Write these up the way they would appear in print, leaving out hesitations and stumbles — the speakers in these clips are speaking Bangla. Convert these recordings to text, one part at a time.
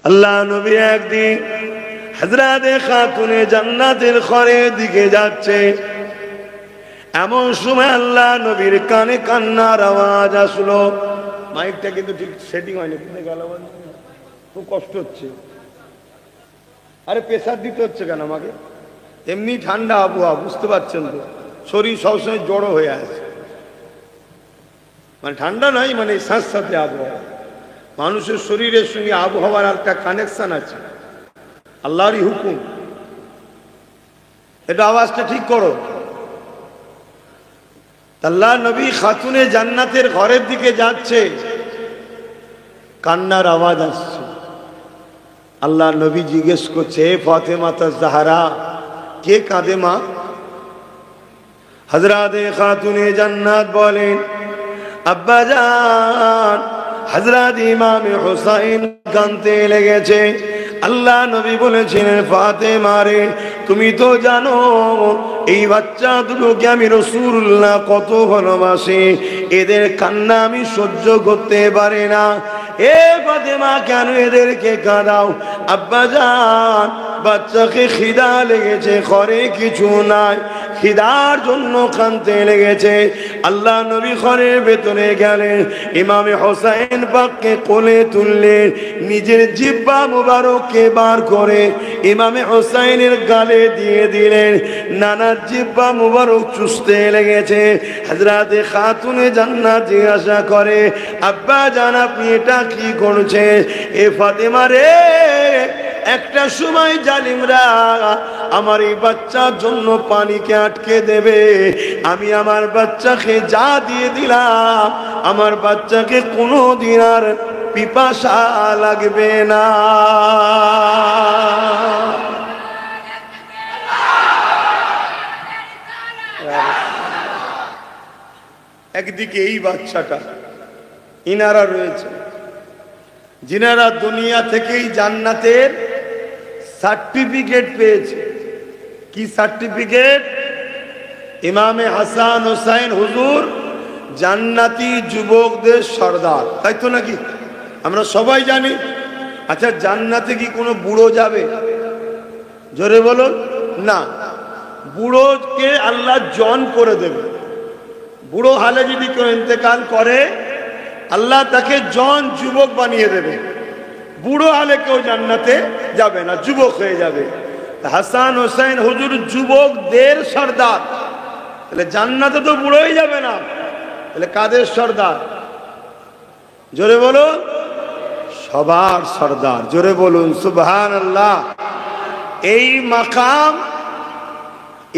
আল্লাহ নবী একদিন হযরতে খাতুনে জান্নাতের ঘরের দিকে যাচ্ছে, এমন সময় আল্লাহ নবীর কানে কান্নার আওয়াজ আসলো। মাইকটা কিন্তু ঠিক সেটিং হয়নি, কোথায় গেল? খুব কষ্ট হচ্ছে। আরে প্রেসার দিতে হচ্ছে কেন আমাকে? এমনি ঠান্ডা আবহাওয়া, বুঝতে পারছেন তো, শরীর সবসময় জড়ো হয়ে আছে। মানে ঠান্ডা নয়, মানে সাথে আবহাওয়া। মানুষের শরীরের সঙ্গে আবহাওয়ার একটা কানেকশন আছে, আল্লাহরই হুকুম। এটা আওয়াজটা ঠিক করো। আল্লাহ নবী খাতুনে জান্নাতের ঘরের দিকে যাচ্ছে, কান্নার আওয়াজ আসছে। আল্লাহ নবী জিজ্ঞেস করছে, হে ফাতেমা তাজহারা, কে কাঁদে মা? হযরতে খাতুনে জান্নাত বলেন, আব্বা জান, হযরত ইমাম হুসাইন কাঁদতে লেগেছে। আল্লাহ নবী বলেছিলেন, ফাতেমা রে, তুমি তো জানো এই বাচ্চা দুটোকে আমি রাসূলুল্লাহ কত ভালোবাসি, এদের কান্না আমি সহ্য করতে পারি না। এ ফাতেমা, কেন এদেরকে কাঁদাও? আব্বা জান, বাচ্চাকে খিদা লেগেছে, ঘরে কিছু নাই, খিদার জন্য কাঁদতে লেগেছে। আল্লাহ নবী ঘরের ভেতরে গেলেন, ইমামে হোসেন পাককে কোলে তুললেন, নিজের জিহ্বা মুবারককে বার করে ইমামে হোসেনের গালে দিয়ে দিলেন। নানার জিহ্বা মুবারক চুষতে লেগেছে। হযরতে খাতুনে জান্নাত জিজ্ঞাসা করে, আব্বা জান, আপনি এটা কি করছেন? এ ফাতেমা রে, একটা সময় জালিমরা আমার এই বাচ্চার জন্য পানিকে আটকে দেবে, আমি আমার বাচ্চাকে যা দিয়ে দিলাম, আমার বাচ্চাকে কোনোদিন আর পিপাসা লাগবে না। একদিকে এই বাচ্চাটা, ইনারা রয়েছে যিনারা দুনিয়া থেকেই জান্নাতের সার্টিফিকেট পেয়েছে। কি সার্টিফিকেট? ইমামে হাসান হোসেন হুজুর জান্নাতি যুবকদের সর্দার, তাই তো নাকি? আমরা সবাই জানি। আচ্ছা, জান্নাতে কি কোনো বুড়ো যাবে? জোরে বলুন না। বুড়োকে আল্লাহ জন করে দেবে। বুড়ো হালে যদি কেউ ইন্তেকাল করে, আল্লাহ তাকে জন যুবক বানিয়ে দেবে। বুড়ো হালে কেউ জান্নাতে যাবে না, যুবক হয়ে যাবে। হাসান হোসেন হুজুর যুবকদের সর্দার, তাহলে জান্নাতে তো বুড়োই যাবে না, তাহলে কাদের সর্দার? জোরে বলুন, সবার সর্দার। জোরে বলুন সুবহানাল্লাহ। এই মাকাম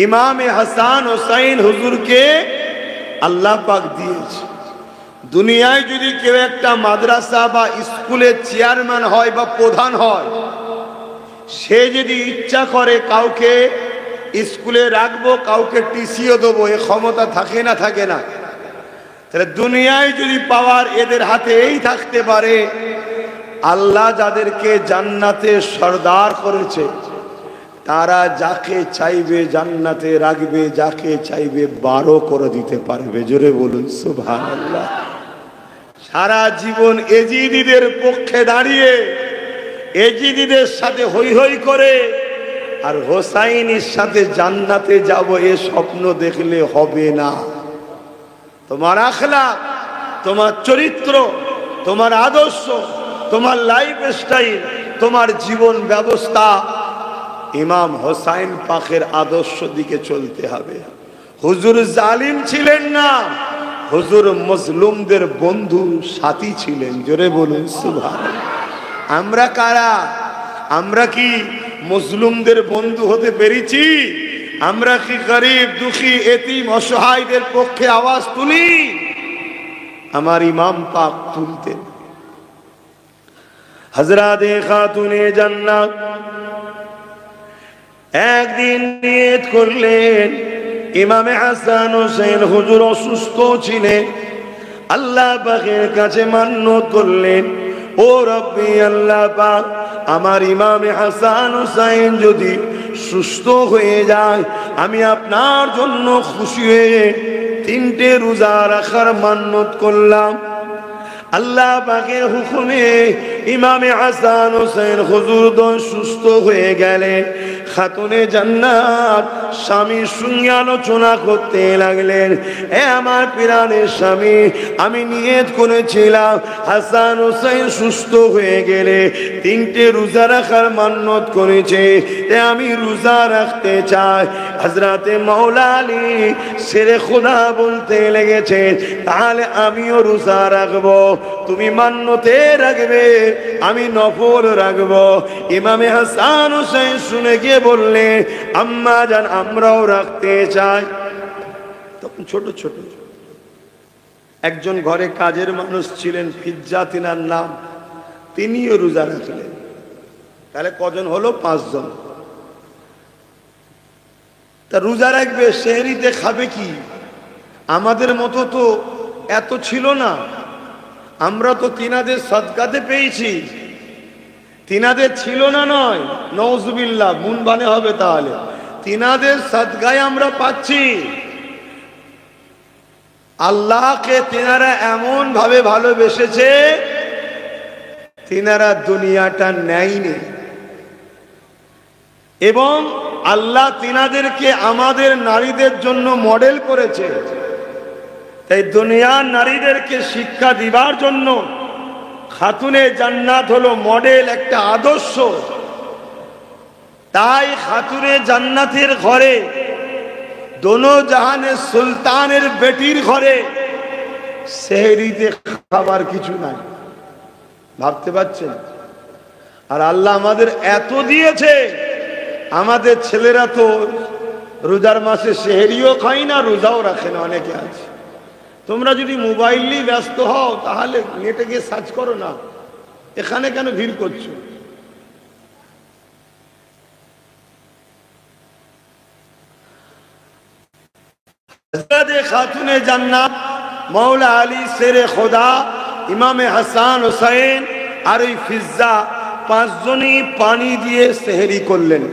ইমামে হাসান হোসেন হুজুরকে আল্লাহ পাক দিয়েছে। দুনিয়ায় যদি কেউ একটা মাদ্রাসা বা স্কুলের চেয়ারম্যান হয় বা প্রধান হয়, সে যদি ইচ্ছা করে কাউকে স্কুলে রাখবো, কাউকে টিসিও দেবো, এ ক্ষমতা থাকে না? থাকে না? তাহলে দুনিয়ায় যদি পাওয়ার এদের হাতে এই থাকতে পারে, আল্লাহ যাদেরকে জান্নাতে সর্দার করেছে, তারা যাকে চাইবে জান্নাতে রাখবে, যাকে চাইবে বারো করে দিতে পারবে। জোরে বলুন সুবহানাল্লাহ। সারা জীবন এজিদিদের পক্ষে দাঁড়িয়ে এজিদিদের সাথে হই হই করে আর হোসাইনের সাথে জান্নাতে যাব, এ স্বপ্ন দেখলে হবে না। তোমার আখলাক, তোমার চরিত্র, তোমার আদর্শ, তোমার লাইফ স্টাইল, তোমার জীবন ব্যবস্থা ইমাম হোসাইন পাকের আদর্শ দিকে চলতে হবে। হুজুর জালিম ছিলেন না, হুজুর মুসলিমদের বন্ধু সাথী ছিলেন। জোরে বলুন সুবহানাল্লাহ। আমরা কারা? আমরা কি মুসলিমদের বন্ধু হতে পেরেছি? আমরা কি গরিব, দুঃখী, এতিম, অসহায়দের পক্ষে আওয়াজ তুলি? আমার ইমাম পাক তুলতেন। হযরতে খাতুনে জান্নাত একদিন নিয়ত করলেন, ইমামে হাসান হোসেন হুজুর অসুস্থ ছিলেন, আল্লাহ পাকের কাছে মান্নত করলেন, ও রব্বি আল্লাহ পাক, আমার ইমামে হাসান হোসেন যদি সুস্থ হয়ে যায়, আমি আপনার জন্য খুশি হয়ে 3টে রোজা রাখার মান্নত করলাম। আল্লাহ পাকের হুকুমে ইমামে হাসান হোসেন হুজুর সুস্থ হয়ে গেলেন। খাতুনে জান্নাত স্বামীর সঙ্গে আলোচনা করতে লাগলেন, এ আমার প্রাণের স্বামী, আমি নিয়ত করেছিলাম হাসান হোসেন সুস্থ হয়ে গেলে 3টে রোজা রাখার মান্যত করেছে, আমি রোজা রাখতে চাই। হযরতে মাওলা আলী শেরে খোদা বলতে লেগেছেন, তাহলে আমিও রোজা রাখবো, তুমি মান্যতে রাখবে, আমি নফল রাখবো। ইমামে হাসান হোসেন শুনে গিয়ে বললে, আম্মা জান আমরাও রাখতে চাই। তখন ছোট ছোট একজন ঘরে কাজের মানুষ ছিলেন, ফিজ্জা তিনার নাম, তিনিও রোজা রাখলেন। তাহলে কজন হলো? 5 জন। তা রোজা রাখবে, সেহরিতে খাবে কি? আমাদের মতো তো এত ছিল না, আমরা তো তিনাদের সদকাতে পেয়েছি, তিনাদের ছিল না নয়, নওজুবিল্লাহ মুন বানে হবে, তাহলে তিনাদের সদকায় আমরা পাচ্ছি। আল্লাহকে তিনারা এমন ভাবে ভালোবেসেছে, তিনারা দুনিয়াটা নেয়নি, এবং আল্লাহ তিনাদেরকে আমাদের নারীদের জন্য মডেল করেছে। তাই দুনিয়ার নারীদেরকে শিক্ষা দিবার জন্য খাতুনে জান্নাত হলো মডেল, একটা আদর্শ। তাই খাতুনে জান্নাতের ঘরে, দোনো জাহানের সুলতানের বেটির ঘরে সেহরিতে খাবার কিছু নাই। ভাবতে পারছেন? আর আল্লাহ আমাদের এত দিয়েছে, আমাদের ছেলেরা তো রোজার মাসে সেহরিও খায় না, রোজাও রাখে না, অনেকে আছে। তোমরা যদি মোবাইল নিয়ে ব্যস্ত হও, তাহলে নেটে গিয়ে সার্চ করো না, এখানে কেন ভিড় করছো? খাতুনে জান্নাত মাওলা আলী শেরে খোদা, ইমামে হাসান হোসেন আর ওই ফিজ্জা 5 জনই পানি দিয়ে সেহরি করলেন।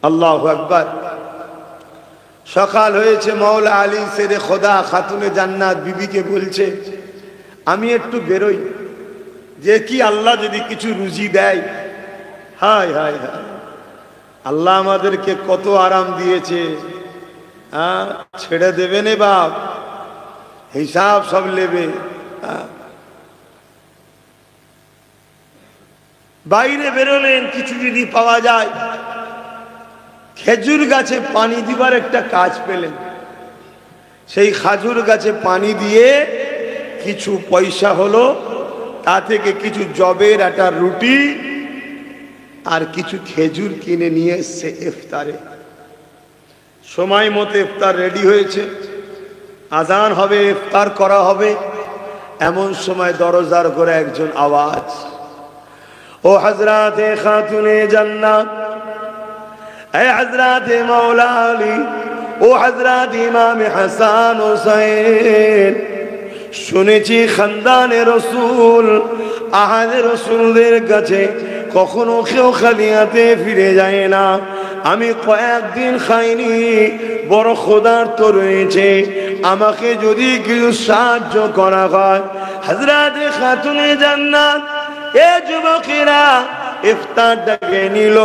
আল্লাহু আকবার। সকাল হয়েছে, মাওলা আলী শেরে খোদা খাতুনে জান্নাত বিবিকে বলছে, আমি একটু বেরোই, যে কি আল্লাহ যদি কিছু রুজি দেয়। হায় হায় হায়, আল্লাহ আমাদেরকে কত আরাম দিয়েছে, ছেড়ে দেবে নে বাপ, হিসাব সব নেবে। বাইরে বেরোলেন, কিছু যদি পাওয়া যায়। খেজুর গাছে পানি দিবার একটা কাজ পেলেন, সেই খাজুর গাছে পানি দিয়ে কিছু পয়সা হলো, তা থেকে কিছু জবের একটা রুটি আর কিছু খেজুর কিনে নিয়ে এসছে ইফতারে। সময় মতো ইফতার রেডি হয়েছে, আজান হবে, ইফতার করা হবে। এমন সময় দরজার করে একজন আওয়াজ, ও হযরতে খাতুনে জান্নাত, এ হযরতে মাওলা আলী, ও হযরত ইমাম হাসান হোসেন, শুনেছি খানদানে রসুল, আহাদে রসুলদের কাছে কখনো কেউ খালি হাতে ফিরে যায় না। আমি কয়েকদিন খাইনি, বড় ক্ষুধার্ত রয়েছে, আমাকে যদি কিছু সাহায্য করা হয়। হযরতে খাতুনে জান্নাত, এ যুবকেরা, ইফতারটাকে নিল,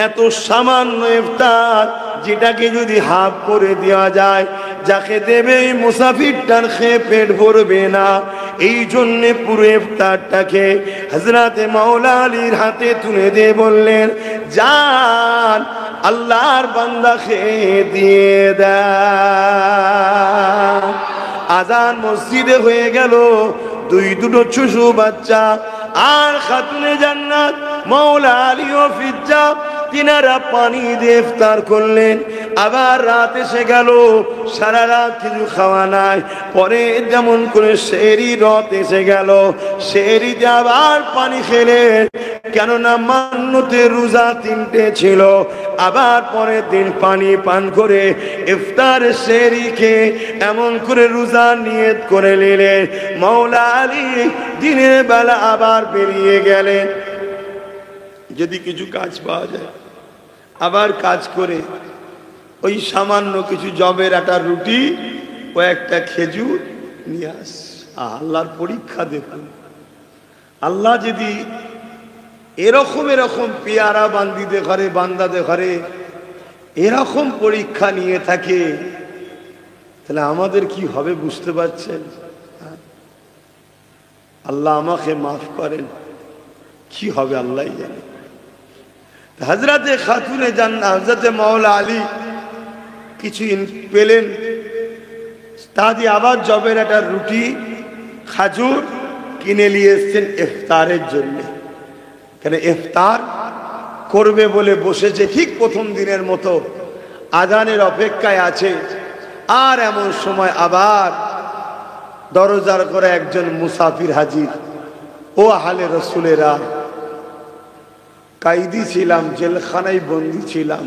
এত সামান্য ইফতার, যেটাকে যদি হাফ করে দেওয়া যায়, যাকে দেবে এই মুসাফিরটার খেয়ে পেট ভরবে না। এই জন্যে পুরো ইফতারটাকে হযরতে মাওলা আলীর হাতে তুলে দিয়ে বললেন, যান, আল্লাহর বান্দা খেয়ে দিয়ে দেন। আজান মসজিদে হয়ে গেল, দুটো শিশু বাচ্চা আর খাতুনে জান্নাত মাওলা আলী ও ফিজ্জা, তিনারা পানি দিয়ে ইফতার করলেন। আবার রাত এসে গেল, সারা রাত কিছু খাওয়া নাই। পরে যেমন করে সেহরি রাত এসে গেল, সেহরিতে আবার পানি খেলেন, কেননা মান্যতে রোজা 3টে ছিল। আবার পরের দিন পানি পান করে ইফতার সেহরি খেয়ে এমন করে রোজা নিয়ত করে নিলেন। মাওলা আলী দিনের বেলা আবার বেরিয়ে গেলেন, যদি কিছু কাজ পাওয়া যায়। আবার কাজ করে ওই সামান্য কিছু জবের একটা রুটি ও একটা খেজুর নিয়ে আস। আল্লাহর পরীক্ষা দেখুন। আল্লাহ যদি এরকম এরকম পেয়ারা বান্দিদের ঘরে বান্দাদের ঘরে এরকম পরীক্ষা নিয়ে থাকে, তাহলে আমাদের কি হবে বুঝতে পারছেন? আল্লাহ আমাকে মাফ করেন, কি হবে আল্লাহ জানে। হযরতে খাতুনে জান্নাত হযরতে মাওলা আলী কিছু পেলেন, তা দিয়ে আবার জবের একটা রুটি খাজুর কিনে নিয়ে এসছেন ইফতারের জন্য। কেন ইফতার করবে বলে বসেছে, ঠিক প্রথম দিনের মতো আজানের অপেক্ষায় আছে। আর এমন সময় আবার দরজার করে একজন মুসাফির হাজির। ও আহলে রসুলেরা, কায়দি ছিলাম, জেলখানায় বন্দি ছিলাম,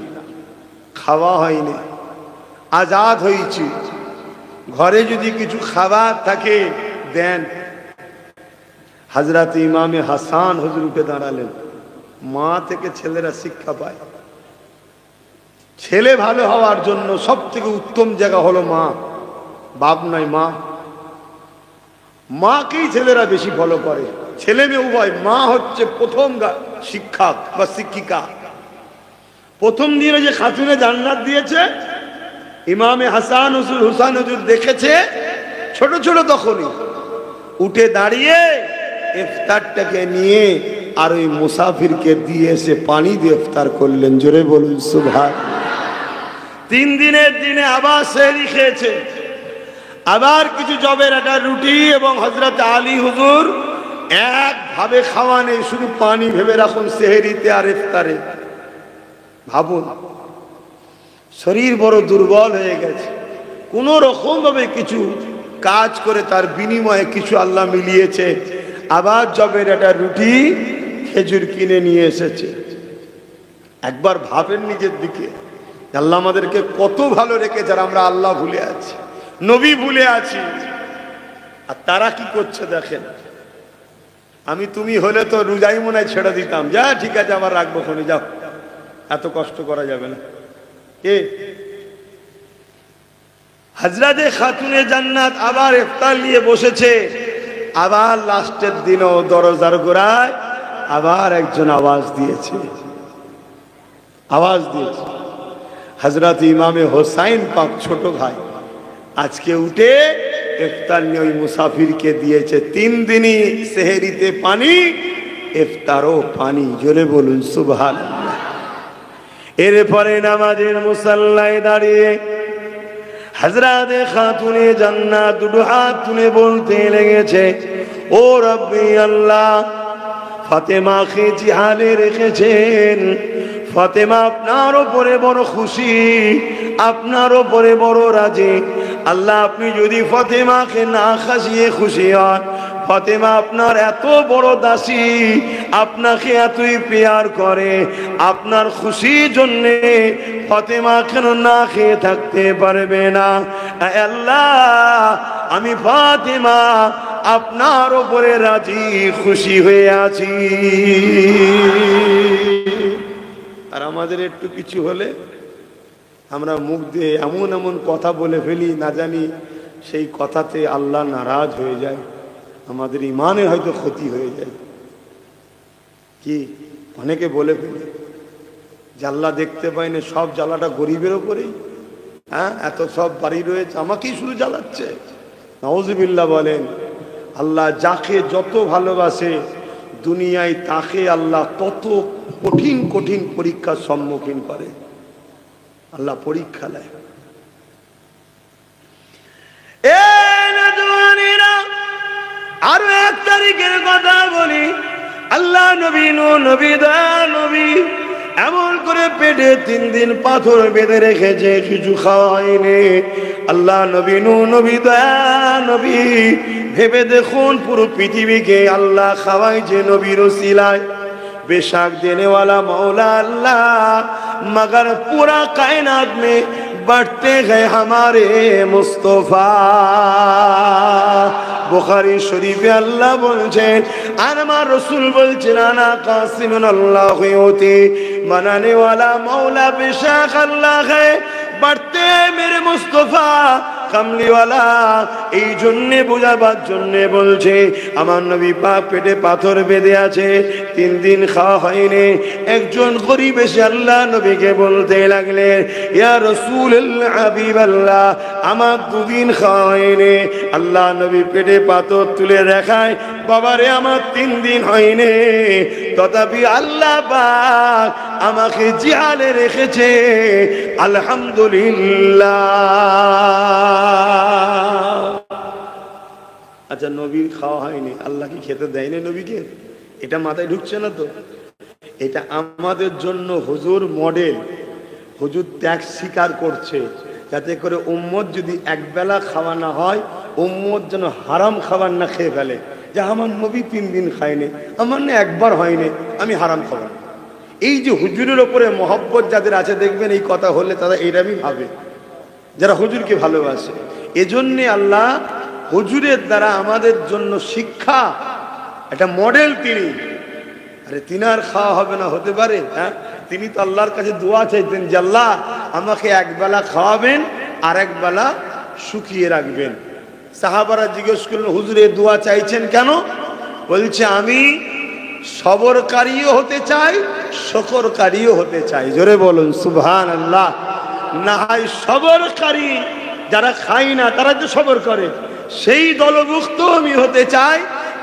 খাওয়া হয়নি, আজাদ হয়েছি, ঘরে যদি কিছু খাবার থাকে দেন। হযরত ইমামে হাসান হুজুর উঠে দাঁড়ালেন। মা থেকে ছেলেরা শিক্ষা পায়। ছেলে ভালো হওয়ার জন্য সব থেকে উত্তম জায়গা হলো মা, বাপ নয় মা। মাকেই ছেলেরা বেশি ফলো করে, ছেলে মেয়ে উভয়। মা হচ্ছে প্রথম শিক্ষক বা শিক্ষিকা। প্রথম দিনে যে খাতুনে জান্নাত দিয়েছে, ইমামে হাসান হুসাইন হুজুর দেখেছে ছোট ছোট, তখনই উঠে দাঁড়িয়ে ইফতারটাকে নিয়ে আর ওই মুসাফিরকে দিয়ে এসে পানি দিয়ে ইফতার করলেন। জোরে বলুন সুবহানাল্লাহ। 3 দিনের দিনে আবার সেহরি খেয়েছে, আবার কিছু জবের একটা রুটি এবং হযরত আলী হুজুর একভাবে খাওয়া নেই, শুধু পানি ভেবে রাখুন সেহরিতে আর ইফতারে। ভাবুন, শরীর বড় দুর্বল হয়ে গেছে, কোন রকম ভাবে কিছু কাজ করে তার বিনিময়ে কিছু আল্লাহ মিলিয়েছে। আবার জবের একটা রুটি খেজুর কিনে নিয়ে এসেছে। একবার ভাবেন নিজের দিকে, আল্লাহ আমাদেরকে কত ভালো রেখেছে, আর আমরা আল্লাহ ভুলে আছি, নবী ভুলে আছি। আর তারা কি করছে দেখেন। আমি তুমি হলে তো রোজাই মনে হয় ছেড়ে দিতাম, যা ঠিক আছে আবার রাখবো ফোনে, যাও, এত কষ্ট করা যাবে না। কে? হযরতে খাতুনে জান্নাত আবার ইফতার নিয়ে বসেছে। আবার লাস্টের দিনও দরজার গোড়ায় আবার একজন আওয়াজ দিয়েছে, হযরত ইমামে হোসাইন পাক ছোট ভাই আজকে উঠে ইফতার নিয়ে ওই মুসাফিরকে দিয়েছে। 3 দিনই সেহরিতে পানি, ইফতারও পানি। জোরে বলুন সুবহানাল্লাহ। এরপরে নামাজের মুসাল্লায় দাঁড়িয়ে হযরতে খাতুনে জান্নাত দুটো হাত তুলে বলতে লেগেছে, ও রব্বি আল্লাহ, ফাতেমাকে জিহাদে রেখেছেন, ফাতেমা আপনার উপরে বড় খুশি, আপনার উপরে বড় রাজি। আল্লাহ, আপনি যদি ফাতেমাকে না খাসিয়ে খুশি হন, ফাতেমা আপনার এত বড় দাসী, আপনাকে এতই পেয়ার করে, আপনার খুশির জন্যে ফাতেমা কেন না খেয়ে থাকতে পারবে না? আল্লাহ, আমি ফাতেমা আপনার উপরে রাজি খুশি হয়ে আছি। আর আমাদের একটু কিছু হলে আমরা মুখ দিয়ে এমন এমন কথা বলে ফেলি, না জানি সেই কথাতে আল্লাহ নারাজ হয়ে যায়, আমাদের ইমানে হয়তো ক্ষতি হয়ে যায়। কি অনেকে বলে ফেলে যে আল্লাহ দেখতে পায় না, সব জ্বালাটা গরিবের ওপরেই। হ্যাঁ, এত সব বাড়ি রয়েছে, আমাকেই শুধু জ্বালাচ্ছে। নাউজুবিল্লাহ বলেন। আল্লাহ যাকে যত ভালোবাসে দুনিয়ায়, তাকে আল্লাহ তত কঠিন কঠিন পরীক্ষার সম্মুখীন করে। আল্লাহ পরীক্ষা নেয়। আরো 1 তারিখের কথা বলি। আল্লাহ নবী নবী নবী এমন করে পেটে 3 দিন পাথর বেঁধে রেখেছে, কিছু খাওয়ায়নি। আল্লাহ নবী নবী নবী ভেবে দেখুন, পুরো পৃথিবীকে আল্লাহ খাওয়াইছে নবীর ওসিলায়। बेशक देने वाला मौला अल्लाह, मगर पूरा कायनात में बढ़ते गए हमारे मुस्तफा। बुखारी शरीफ अल्लाह बोलছেন আর আমার রাসূল বলছেন আনা কাসিমুন আল্লাহু ইউতি बनाने वाला मौला बेशक अल्लाह है, बढ़ते मेरे मुस्तफा কামলিওয়ালা। এই জন্যে বোঝাবার জন্যে বলছে, আমার নবী পাক পেটে পাথর বেঁধে আছে, 3 দিন খাওয়া হয়নি। একজন গরীব এসে আল্লাহ নবীকে বলতে লাগলেন, ইয়া রাসূলুল্লাহ হাবিবাল্লাহ, আমার 2 দিন খাওয়া হয়নি। আল্লাহ নবী পেটে পাথর তুলে দেখায়, বাবারে আমার 3 দিন হয়নি, তথাপি আল্লাহ পাক আমাকে জিহালে রেখেছে, আলহামদুলিল্লাহ। আচ্ছা, নবীর খাওয়া হয়নি, আল্লাহ কি খেতে দেয়নি নবীকে? এটা মাথায় ঢুকছে না তো। এটা আমাদের জন্য হুজুর মডেল। হুজুর ত্যাগ স্বীকার করছে, যাতে করে উম্মত যদি একবেলা খাওয়া না হয়, উম্মত যেন হারাম খাবার না খেয়ে ফেলে, যে আমার নবী 3 দিন খায়নি, আমার না একবার হয়নি, আমি হারাম খাবার। এই যে হুজুরের ওপরে মহব্বত যাদের আছে, দেখবেন এই কথা হলে তারা এইরকমই ভাবে, যারা হুজুরকে ভালোবাসে। এজন্যে আল্লাহ হুজুরের দ্বারা আমাদের জন্য শিক্ষা, একটা মডেল তিনি। আরে তিনার খাওয়া হবে না হতে পারে? হ্যাঁ, তিনি তো আল্লাহর কাছে দোয়া চাইতেন যে আল্লাহ আমাকে একবেলা খাওয়াবেন আর একবেলা শুকিয়ে রাখবেন। সাহাবারা জিজ্ঞেস করলেন, হুজুর এই দোয়া চাইছেন কেন? বলছে, আমি সবরকারীও হতে চাই, শুকরকারীও হতে চাই। জোরে বলুন সুবহানাল্লাহ। না হয় সবরকারী, যারা খায় না তারা যে সবর করে, সেই দলভুক্ত আমি হতে চাই,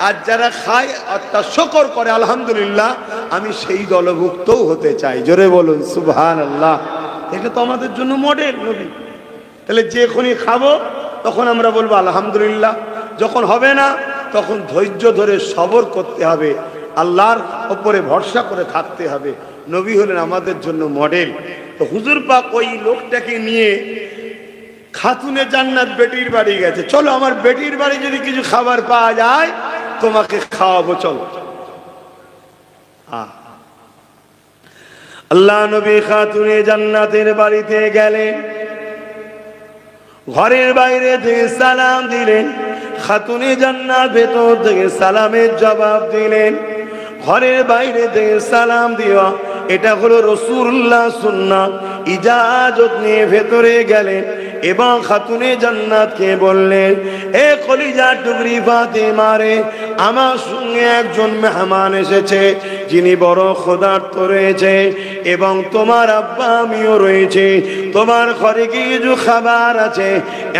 আর যারা খায় অর্থাৎ শুকর করে আলহামদুলিল্লাহ, আমি সেই দলভুক্তও হতে চাই। জোরে বলুন সুবহানাল্লাহ। এটা তো আমাদের জন্য মডেল নবী। তাহলে যখনই খাবো তখন আমরা বলবো আলহামদুলিল্লাহ, যখন হবে না তখন ধৈর্য ধরে সবর করতে হবে, আল্লাহর ওপরে ভরসা করে থাকতে হবে। নবী হলেন আমাদের জন্য মডেল। তো হুজুর পাক ওই লোকটাকে নিয়ে খাতুনে জান্নাত বেটির বাড়ি গেছে, চলো আমার বেটির বাড়ি যদি কিছু খাবার পাওয়া যায় তোমাকে খাওয়াবো, চলো। আল্লাহ নবী খাতুনে জান্নাতের বাড়িতে গেলেন, ঘরের বাইরে থেকে সালাম দিলেন, খাতুনে জান্নাত ভেতর থেকে সালামের জবাব দিলেন। ঘরের বাইরে থেকে সালাম দেওয়া এটা হলো রাসূলুল্লাহ সুন্নাত। ইজাজত নিয়ে ভেতরে গেলেন এবং খাতুনে জান্নাতকে বললেন, এ কলিজার টুকরি ফাতেমা রে, আমার সঙ্গে একজন মেহমান এসেছে, যিনি বড় ক্ষুধার্ত রয়েছে, এবং তোমার আব্বা আমিও রয়েছে, তোমার ঘরে কিছু খাবার আছে,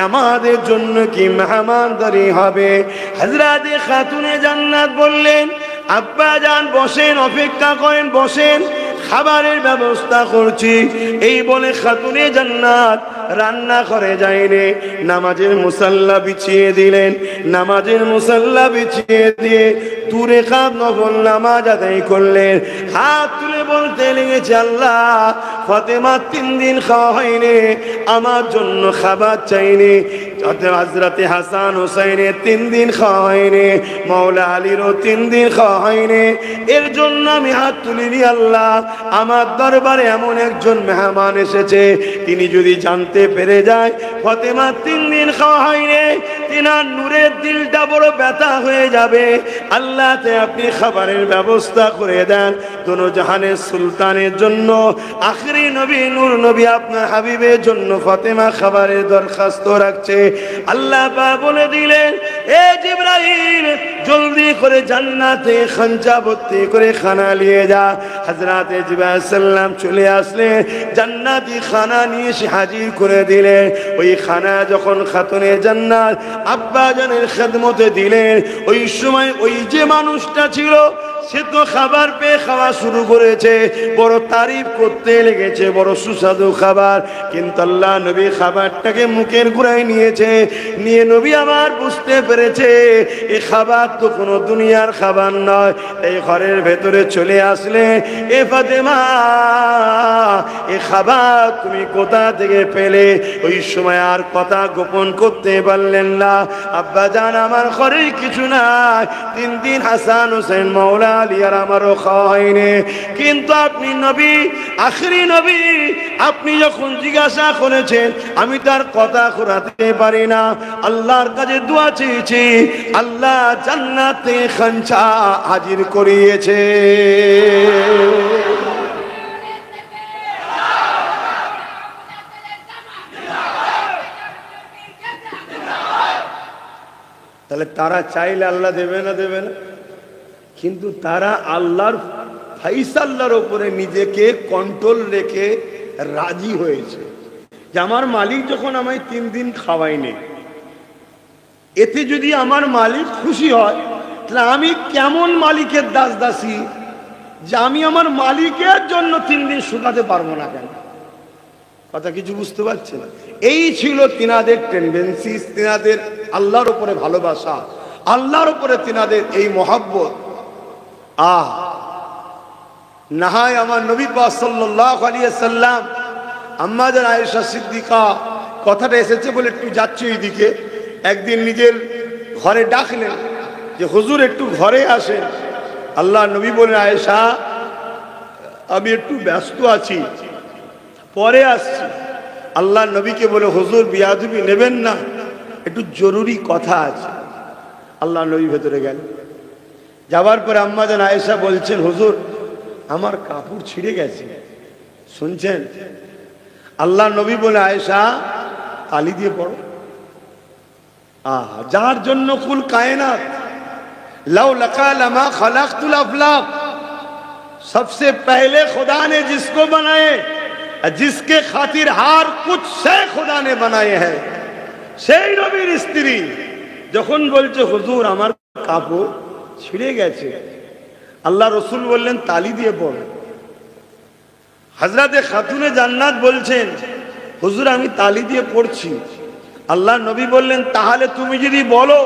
আমাদের জন্য কি মেহমানদারি হবে? হযরতে খাতুনে জান্নাত বললেন, আব্বা জান বসেন, অপেক্ষা করেন, বসেন, খাবারের ব্যবস্থা করছি। এই বলে খাতুনে জান্নাত রান্না করে যায়নি, নামাজের মুসাল্লা বিছিয়ে দিলেন। নামাজের মুসাল্লা বিছিয়ে দিয়ে 2 রাকাত নফল নামাজ আদায় করলেন। হাত তুলে বলতে লেগেছে, আল্লাহ ফাতেমা 3 দিন খাওয়া হয়নি, আমার জন্য খাবার চাইনি। হযরতে হাসান হুসাইনের 3 দিন খাওয়া হয়নি, মাওলা আলীরও 3 দিন খাওয়া হয়নি। এর জন্য আমি হাত তুলিনি, আল্লাহ আমার দরবারে এমন একজন মেহমান এসেছে, তিনি যদি জানতে পেরে যায় ফাতেমা 3 দিন খাওয়া হয়নি, তিনার নূরের দিলটা বড় ব্যথা হয়ে যাবে। আল্লাহ তে আপনি খাবারের ব্যবস্থা করে দেন। দোনো জাহানের সুলতানের জন্য, আখেরি নবী নূর নবী আপনার হাবিবের জন্য ফাতেমা খাবারের দরখাস্ত রাখছে। আল্লাহ পাক বলে দিলেন, এ জিবরাইল জলদি করে জান্নাতে খাঞ্চা ভর্তি করে খানা নিয়ে যা। হযরতে জিবরাইল সাল্লাম চলে আসলেন, জান্নাতি খানা নিয়ে এসে হাজির করে দিলেন। ওই খানা যখন খাতুনে জান্নাত আব্বা জানের খেদমতে দিলেন, ওই সময় ওই যে মানুষটা ছিল সে তো খাবার পেয়ে খাওয়া শুরু করেছে, বড় তারিফ করতে লেগেছে, বড় সুস্বাদু খাবার। কিন্তু আল্লাহ নবী খাবারটাকে মুখের গোড়ায় নিয়েছে, নিয়ে নবী আমার বুঝতে পেরেছে এই খাবার তো কোনো দুনিয়ার খাবার নয়। এই ঘরের ভেতরে চলে আসলে, এ ফাতেমা এই খাবার তুমি কোথা থেকে পেলে? ওই সময় আর কথা গোপন করতে পারলেন না। আব্বা জান আমার ঘরে কিছু নাই, 3 দিন হাসান হোসেন মাওলা আলী আর আমারও খাওয়া হয়নি। কিন্তু আপনি নবী, আখেরি নবী, আপনি যখন জিজ্ঞাসা করেছেন আমি তার কথা ঘোরাতে পারি না। আল্লাহর কাছে দোয়া চেয়েছি, আল্লাহ জান্নাতে খাঞ্চা হাজির করিয়েছে। তাহলে তারা চাইলে আল্লাহ দেবে না? দেবে না। কিন্তু তারা আল্লাহর ফাইসাল্লার উপরে নিজেকে কন্ট্রোল রেখে রাজি হয়েছে যে আমার মালিক যখন আমায় 3 দিন খাওয়ায়নি, এতে যদি আমার মালিক খুশি হয়, তাহলে আমি কেমন মালিকের দাস দাসী যে আমি আমার মালিকের জন্য 3 দিন শুকাতে পারবো না কেন? কথা কিছু বুঝতে পারছেন? এই ছিল তিনাদের টেন্ডেন্সি, তিনাদের আল্লাহর উপরে ভালোবাসা, আল্লাহর উপরে তিনাদের এই মহব্বত। না হয় আমার নবী পাক সাল্লাল্লাহু আলাইহি সাল্লাম আম্মা জান আয়েশা সিদ্দিকা, কথাটা এসেছে বলে একটু যাচ্ছে এইদিকে, একদিন নিজের ঘরে ডাকলেন যে হুজুর একটু ঘরে আসেন। আল্লাহ নবী বলেন, আয়েশা আমি একটু ব্যস্ত আছি, পরে আসছি। আল্লাহ নবীকে বলে, হুজুর বিয়াদবি নেবেন না, একটু জরুরি কথা আছে। আল্লাহ নবী ভেতরে গেলেন, যাওয়ার পরে আম্মা জান আয়েশা বলছেন, হুজুর আমার কাপড় ছিঁড়ে গেছে, শুনছেন? আল্লাহ নবী বলে, আয়েশা তালি দিয়ে পড়ো। যার জন্য কুল কায়নাত, लौ लका लमा खलक़तुल अफ़लाक, सबसे पहले खुदा ने जिसको बनाए, जिसके खातिर हार कुछ से खुदा ने बनाए हैं, সেই নবীর স্ত্রী যখন বলছে হুজুর আমার কাপড় ছিঁড়ে গেছে, আল্লাহ রসুল বললেন তালি দিয়ে পড়ো। হযরতে খাতুনে জান্নাত বলছেন, হুজুর আমি তালি দিয়ে পড়ছি। আল্লাহ নবী বললেন, তাহলে তুমি যদি বলো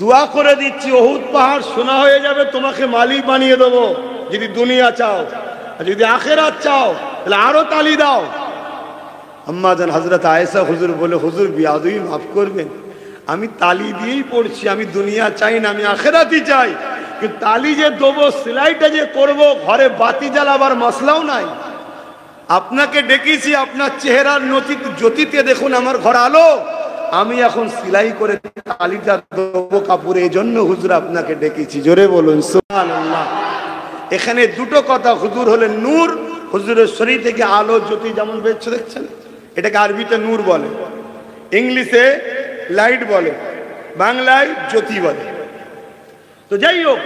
দোয়া করে দিচ্ছি উহুদ পাহাড় সোনা হয়ে যাবে, তোমাকে মালিক বানিয়ে দেবো, যদি দুনিয়া চাও, আর যদি আখিরাত চাও তাহলে আরো তালি দাও। আম্মা জান হযরত আয়েশা হুজুর বলে, হুজুর বিয়াদবি মাফ করবেন, আমি তালি দিয়েই পড়ছি, আমি দুনিয়া চাই না, আমি আখিরাতই চাই। কিন্তু তালি যে দেবো, সেলাইটা যে করব, ঘরে বাতি জ্বালাবার মশলাও নাই। আপনাকে ডেকেছি, আপনার চেহারার জ্যোতিতে দেখুন আমার ঘর আলো, আমি এখন সেলাই করে তালিটা দেবো কাপড়ে, এই জন্য হুজুর আপনাকে ডেকেছি। জোরে বলুন সুবহানাল্লাহ। এখানে দুটো কথা, হুজুর হলেন নূর, হুজুরের শরীর থেকে আলো জ্যোতি যেমন বেরোচ্ছে দেখছেন, এটাকে আরবিতে নূর বলে, ইংলিশে লাইট বলে, বাংলায় জ্যোতি বলে। তো যাই হোক,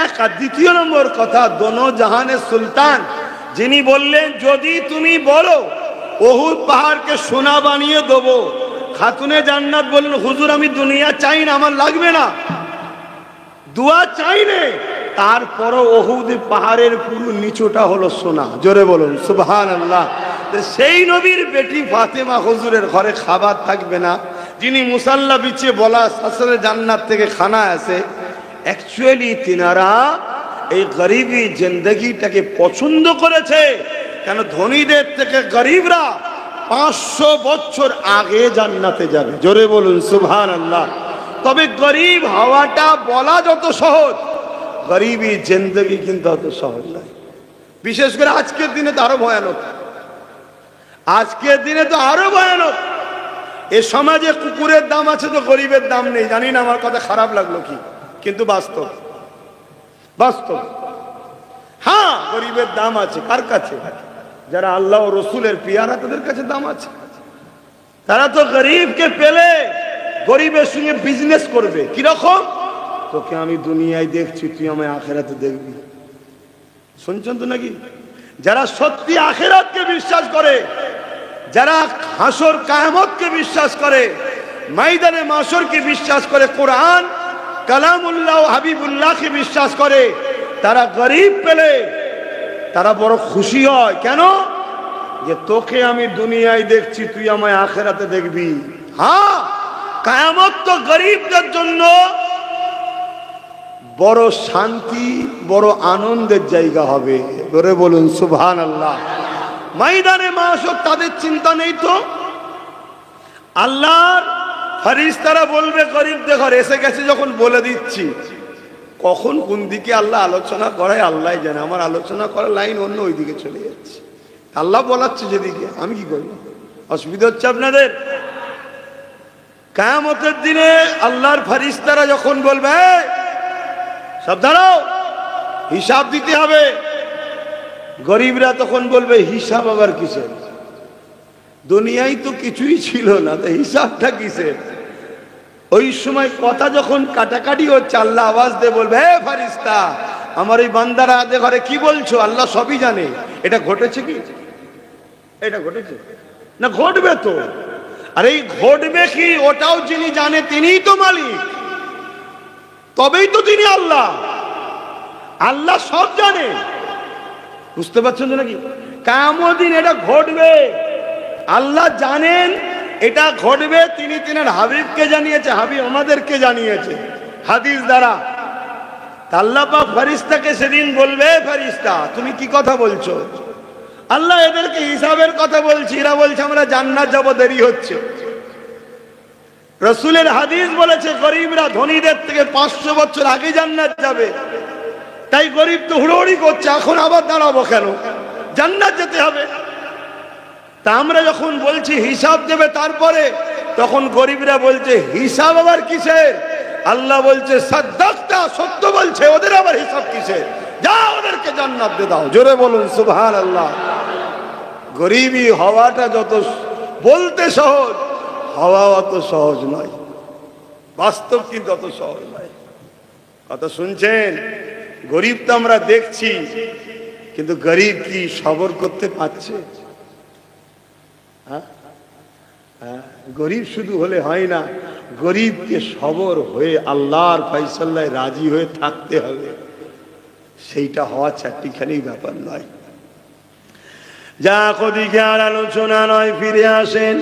এক আর দ্বিতীয় নম্বর কথা, দোনো জাহানের সুলতান যিনি বললেন যদি তুমি বলো উহুদ পাহাড়কে সোনা বানিয়ে দেবো, খাতুনে জান্নাত বললেন হুজুর আমি দুনিয়া চাই না, আমার লাগবে না, দোয়া চাই না, তারপরও উহুদ পাহাড়ের পুরো নিচুটা হলো সোনা। জোরে বলুন সুবহানাল্লাহ। সেই নবীর বেটি ফাতেমা হুজুরের ঘরে খাবার থাকবে না, যিনি মুসাল্লা বিছিয়ে বলা শাসরে জান্নাত থেকে খানা আসে, অ্যাকচুয়ালি তিনারা এই গরিবী জিন্দগিটাকে পছন্দ করেছে। কেন ধনীদের থেকে গরিবরা 500 বছর আগে জান্নাতে যাবে। জোরে বলুন সুবহানাল্লাহ। তবে গরিব হওয়াটা বলা যত সহজ, গরিবী জিন্দগি কিন্তু অত সহজ নয়। বিশেষ করে আজকের দিনে তো আরো ভয়ানক, আজকের দিনে তো আরো ভয়ানক। এ সমাজে কুকুরের দাম আছে তো গরিবের দাম নেই, জানি না আমার কথা খারাপ লাগলো কি, কিন্তু বাস্তব বাস্তব। হ্যাঁ গরিবের দাম আছে, কার কাছে? যারা আল্লাহ ও রসুলের পিয়ারা, তাদের কাছে দাম আছে। তারা তো গরিবকে পেলে গরিবের সঙ্গে বিজনেস করবে। কিরকম? তোকে আমি দুনিয়ায় দেখছি, তুই আমায় আখিরাতে দেখবি। শুনছেন তো নাকি? যারা সত্যি আখিরাতকে বিশ্বাস করে, যারা হাসর কিয়ামতকে বিশ্বাস করে, ময়দানে মাশরকে বিশ্বাস করে, কোরআন কালামুল্লাহ ও হাবিবুল্লাহকে বিশ্বাস করে, তারা গরিব পেলে তারা বড় খুশি হয়। কেন? যে তোকে আমি দুনিয়ায় দেখছি, তুই আমায় আখিরাতে দেখবি। হ্যাঁ, কিয়ামত তো গরিবদের জন্য বড় শান্তি, বড় আনন্দের জায়গা হবে। বলে বলুন সুবহানাল্লাহ। ময়দানে মাশর তাদের চিন্তা নেই তো। আল্লাহর ফেরেশতারা বলবে গরিবদের ঘরে এসে গেছে যখন বলে দিচ্ছি, কখন কোন দিকে আল্লাহ আলোচনা করায় আল্লাহ জানে। আমার আলোচনা করার লাইন অন্য ওই দিকে চলে যাচ্ছে, আল্লাহ বলাচ্ছে যেদিকে, আমি কি করবো? অসুবিধা হচ্ছে আপনাদের? কিয়ামতের দিনে আল্লাহর ফেরেশতারা যখন বলবে সব দাঁড়াও, হিসাব দিতে হবে, গরিবরা তখন বলবে হিসাব আবার কিসের? দুনিয়ায় তো কিছুই ছিল না, তো হিসাবটা কিসের? ওই সময় কথা যখন কাটাকাটি হচ্ছে, আল্লাহ আওয়াজ দিয়ে বলবে, হে ফারিস্তা, আমার এই বান্দারা ঘরে কি বলছো? আল্লাহ সবই জানে। এটা ঘটেছে কি? এটা ঘটেছে না? ঘটবে তো। আর এই ঘটবে কি, ওটাও যিনি জানে তিনিই তো মালিক, তবেই তো তিনি আল্লাহ। আল্লাহ সব জানে, বুঝতে পারছেন তো নাকি? কিয়ামত দিন এটা ঘটবে, আল্লাহ জানেন এটা ঘটবে। তিনি তিনার হাবিবকে জানিয়েছে, হাবিব আমাদেরকে জানিয়েছে হাদিস দ্বারা। আল্লাহ পাক ফেরেশতাকে সেদিন বলবে, ফেরেশতা তুমি কি কথা বলছো? আল্লাহ এদেরকে হিসাবের কথা বলছি, এরা বলছে আমরা জান্নাত যাব, দেরি হচ্ছে। রাসূলের হাদিস বলেছে গরিবরা ধনীদের থেকে 500 বছর আগে জান্নাত যাবে। তাই গরিব তো হুড়োহুড়ি করছে, এখন আবার দাঁড়াবো কেন, জান্নাত যেতে হবে। তা আমরা যখন বলছি হিসাব দেবে তারপরে, তখন গরিবরা বলছে হিসাব আবার কিসের? আল্লাহ বলছে সাদ্দাকতা, সত্য বলছে, ওদের আবার হিসাব কিসের? যা ওদেরকে জান্নাত দিয়ে দাও। জোরে বলুন সুবহানাল্লাহ। গরিবী হওয়াটা যত বলতে সহজ, হওয়া অত সহজ নয়, বাস্তব কিন্তু অত সহজ নয়। কথা শুনছেন? গরিব তো আমরা দেখছি, কিন্তু গরিব কি সবর করতে পারছে? গরিব শুধু হলে হয় না, গরিবকে সবর হয়ে আল্লাহর ফয়সালায় রাজি হয়ে থাকতে হবে। সেইটা হওয়া চারটিখানি ব্যাপার নয়। যা ওদিকে আর আলোচনা নয়, ফিরে আসেন।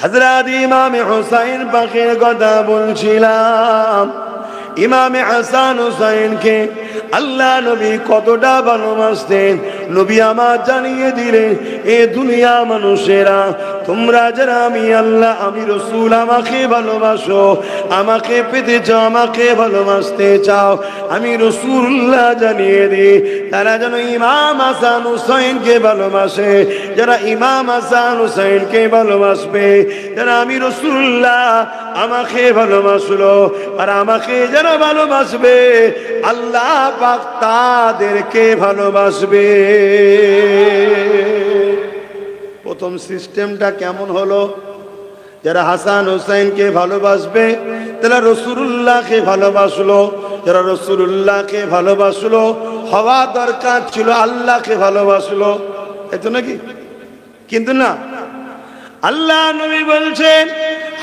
হযরত ইমামে হুসাইন পাকের কথা বলছিলাম। ইমামে হাসান হুসাইনকে আল্লাহ নবী কতটা ভালোবাসতেন, নবী আমার জানিয়ে দিলেন, এ দুনিয়া মানুষেরা, তোমরা যারা আমি আল্লাহ আমি রাসূল আমাকে ভালোবাসো, আমাকে পেতে চাও, আমাকে ভালোবাসতে চাও, আমি রাসূলুল্লাহ জানিয়ে দিই তারা যেন ইমাম হাসান হুসাইনকে ভালোবাসে। যারা ইমাম হাসান হুসাইনকে ভালোবাসবে, যারা আমি রাসূলুল্লাহ আমাকে ভালোবাসলো আর আমাকে যারা ভালোবাসবে, আল্লাহ পাক তাদেরকে ভালোবাসবে। প্রথম সিস্টেমটা কেমন হলো? যারা হাসান হুসাইনকে ভালোবাসবে তারা রাসূলুল্লাহকে ভালোবাসলো, যারা রাসূলুল্লাহকে ভালোবাসলো হওয়া দরকার ছিল আল্লাহকে ভালোবাসলো, তাই তো নাকি? কিন্তু না, আল্লাহ নবী বলছেন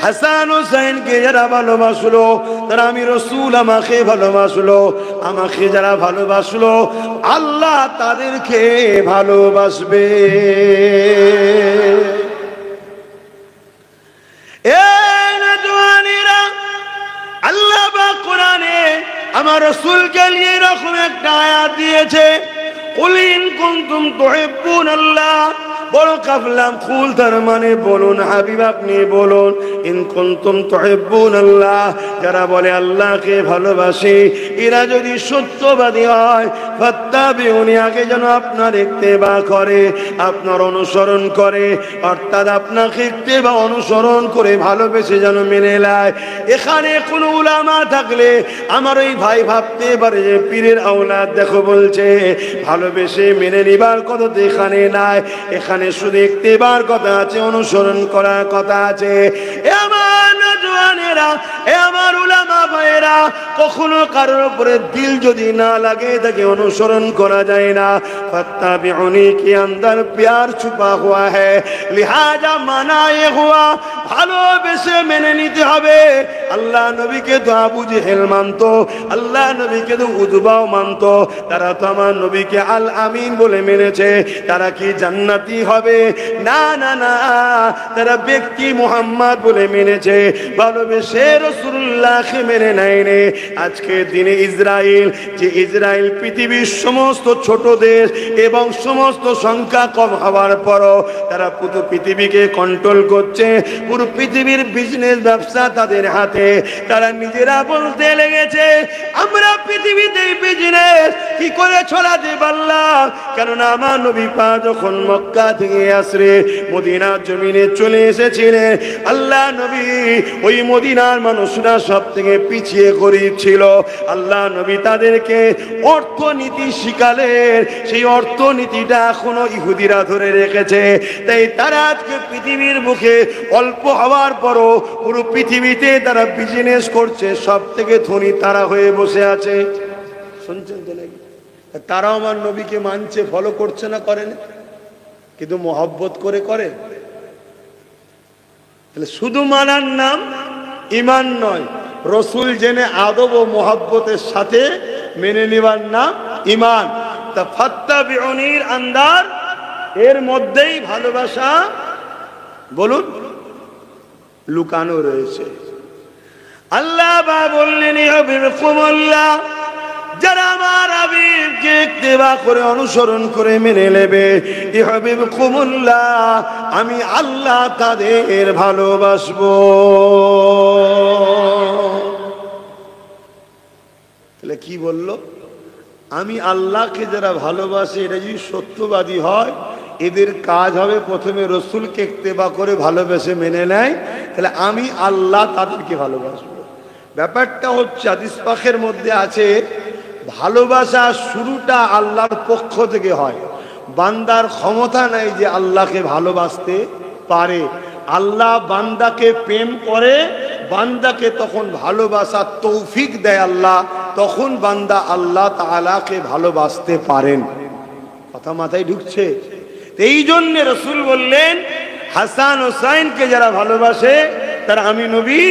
হাসান হুসাইনকে যারা ভালোবাসলো তারা আমি রাসূল আমাকে ভালোবাসলো, আমাকে যারা ভালোবাসলো আল্লাহ তাদেরকে ভালোবাসবে। আল্লাহ পাক কোরআনে আমার রাসূলকে নিয়ে এরকম একটা আয়াত দিয়েছে, কুল ইন কুনতুম তুহিব্বুনাল্লাহ। বড় কাফলাম কুল, তার মানে বলুন হাবিব আপনি বলুন, ইন কুনতুম তুহিব্বুনাল্লাহ, যারা বলে আল্লাহকে ভালোবাসে এরা যদি সত্যবাদী হয়, ফাত্তাবিউনি, আগে যেন আপনার ইত্তেবা করে, আপনার অনুসরণ করে, অর্থাৎ আপনাকে ইত্তেবা অনুসরণ করে ভালোবেসে যেন মেনে নেয়। এখানে কোন উলামা থাকলে আমার ওই ভাই ভাবতে পারে যে পীরের আওলাদ দেখো বলছে ভালোবেসে মেনে নিবার কথা তো এখানে নাই, এখানে শুধু ইত্তেবার কথা আছে, অনুসরণ করার কথা আছে। এ আমার নওজওয়ানেরা, এ আমার উলামা ভাইয়েরা, কখনো কারোর উপরে দিল যদি না লাগে তাকে অনুসরণ করা যায় না। ফাত্তাবিউনি কি আন্দার প্যার ছুপা হুয়া হ্যায়, লিহাজা মানা এ হুয়া, ভালোবেসে মেনে নিতে হবে। আল্লাহ নবীকে তো আবু জেহেল মানতো, আল্লাহ নবীকে তো উতবাও মানতো, তারা তো আমার নবীকে আল আমিন বলে মেনেছে। তারা কি জান্নাতি হবে? না না না, তারা ব্যক্তি মুহাম্মদ বলে মেনেছে, ভালোবেসে রাসূলুল্লাহকে মেনে নেয়নি। আজকে দিনে ইসরায়েল, যে ইসরায়েল পৃথিবীর সমস্ত ছোট দেশ এবং সমস্ত সংখ্যা কম হওয়ার পরও তারা পুরো পৃথিবীকে কন্ট্রোল করছে, পুরো পৃথিবীর বিজনেস ব্যবসা তাদের হাতে। তারা নিজেরা বলতে লেগেছে আমরা পৃথিবীতে বিজনেস কি করে ছড়াতে পারলাম, কেননা আমার নবী পাক যখন মক্কা থেকে আসরে মদিনার জমিনে চলে এসেছিলেন, আল্লাহ নবী ওই মদিনার মানুষরা সব থেকে পিছিয়ে গরিব ছিল, আল্লাহ নবী তাদেরকে অর্থনীতি শিখালেন। সেই অর্থনীতিটা এখনো ইহুদিরা ধরে রেখেছে। তাই তারা আজকে পৃথিবীর মুখে অল্প হওয়ার পরও পুরো পৃথিবীতে তারা বিজনেস করছে, সব থেকে ধনী তারা হয়ে বসে আছে। শুনছেন তো নাকি? তারাও আমার নবীকে মানছে, ফলো করছে না, করে না, কিন্তু মহব্বত করে করে। তাহলে শুধু মানার নাম ঈমান নয়, রসুল জেনে আদব ও মহব্বতের সাথে মেনে নেবার নাম ঈমান। তা ফাত্তাবিউনির আন্দার এর মধ্যেই ভালোবাসা বলুন লুকানো রয়েছে। আল্লাহ বললেন ইউহিব্বুকুমুল্লাহ, যারা আমার হাবিবকে ইত্তেবা করে অনুসরণ করে মেনে নেবে, ইউহিব্বুকুমুল্লাহ, আমি আল্লাহ তাদের ভালোবাসবো। তাহলে কি বলল? আমি আল্লাহকে যারা ভালোবাসে, এটা যদি সত্যবাদী হয়, এদের কাজ হবে প্রথমে রসুলকে ইত্তেবা করে ভালোবেসে মেনে নেয়, তাহলে আমি আল্লাহ তাদেরকে ভালোবাসবো। ব্যাপারটা হচ্ছে হাদিস পাকের মধ্যে আছে, ভালোবাসা শুরুটা আল্লাহর পক্ষ থেকে হয়। বান্দার ক্ষমতা নাই যে আল্লাহকে ভালোবাসতে পারে। আল্লাহ বান্দাকে প্রেম করে, বান্দাকে তখন ভালোবাসার তৌফিক দেয় আল্লাহ, তখন বান্দা আল্লাহ তাআলাকে ভালোবাসতে পারেন। কথা মাথায় ঢুকছে? এই জন্য রসুল বললেন, হাসান হোসাইনকে যারা ভালোবাসে তারা আমি নবী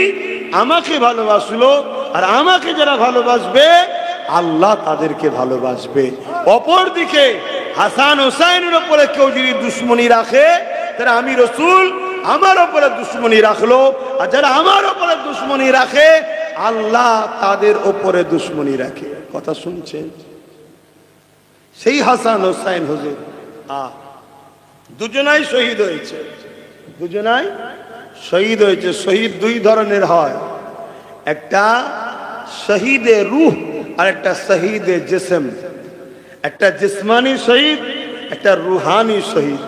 আমাকে ভালোবাসলো, আর আমাকে যারা ভালোবাসবে আল্লাহ তাদেরকে ভালোবাসবে। অপরদিকে হাসান হোসাইনের উপরে কেউ যদি দুশ্মনী রাখে, তারা আমি রসুল আমার উপরে দুশ্মনী রাখলো, আর যারা আমার উপরে দুশ্মনী রাখে আল্লাহ তাদের উপরে দুশ্মনী রাখে। কথা শুনছেন? সেই হাসান হোসাইন হুজুর দুজনাই শহীদ হয়েছে, দুজনাই শহীদ হয়েছে। শহীদ দুই ধরনের হয়, একটা শহীদে রূহ আর একটা শহীদে জিসম। একটা জিসমানি শহীদ, একটা রুহানি শহীদ।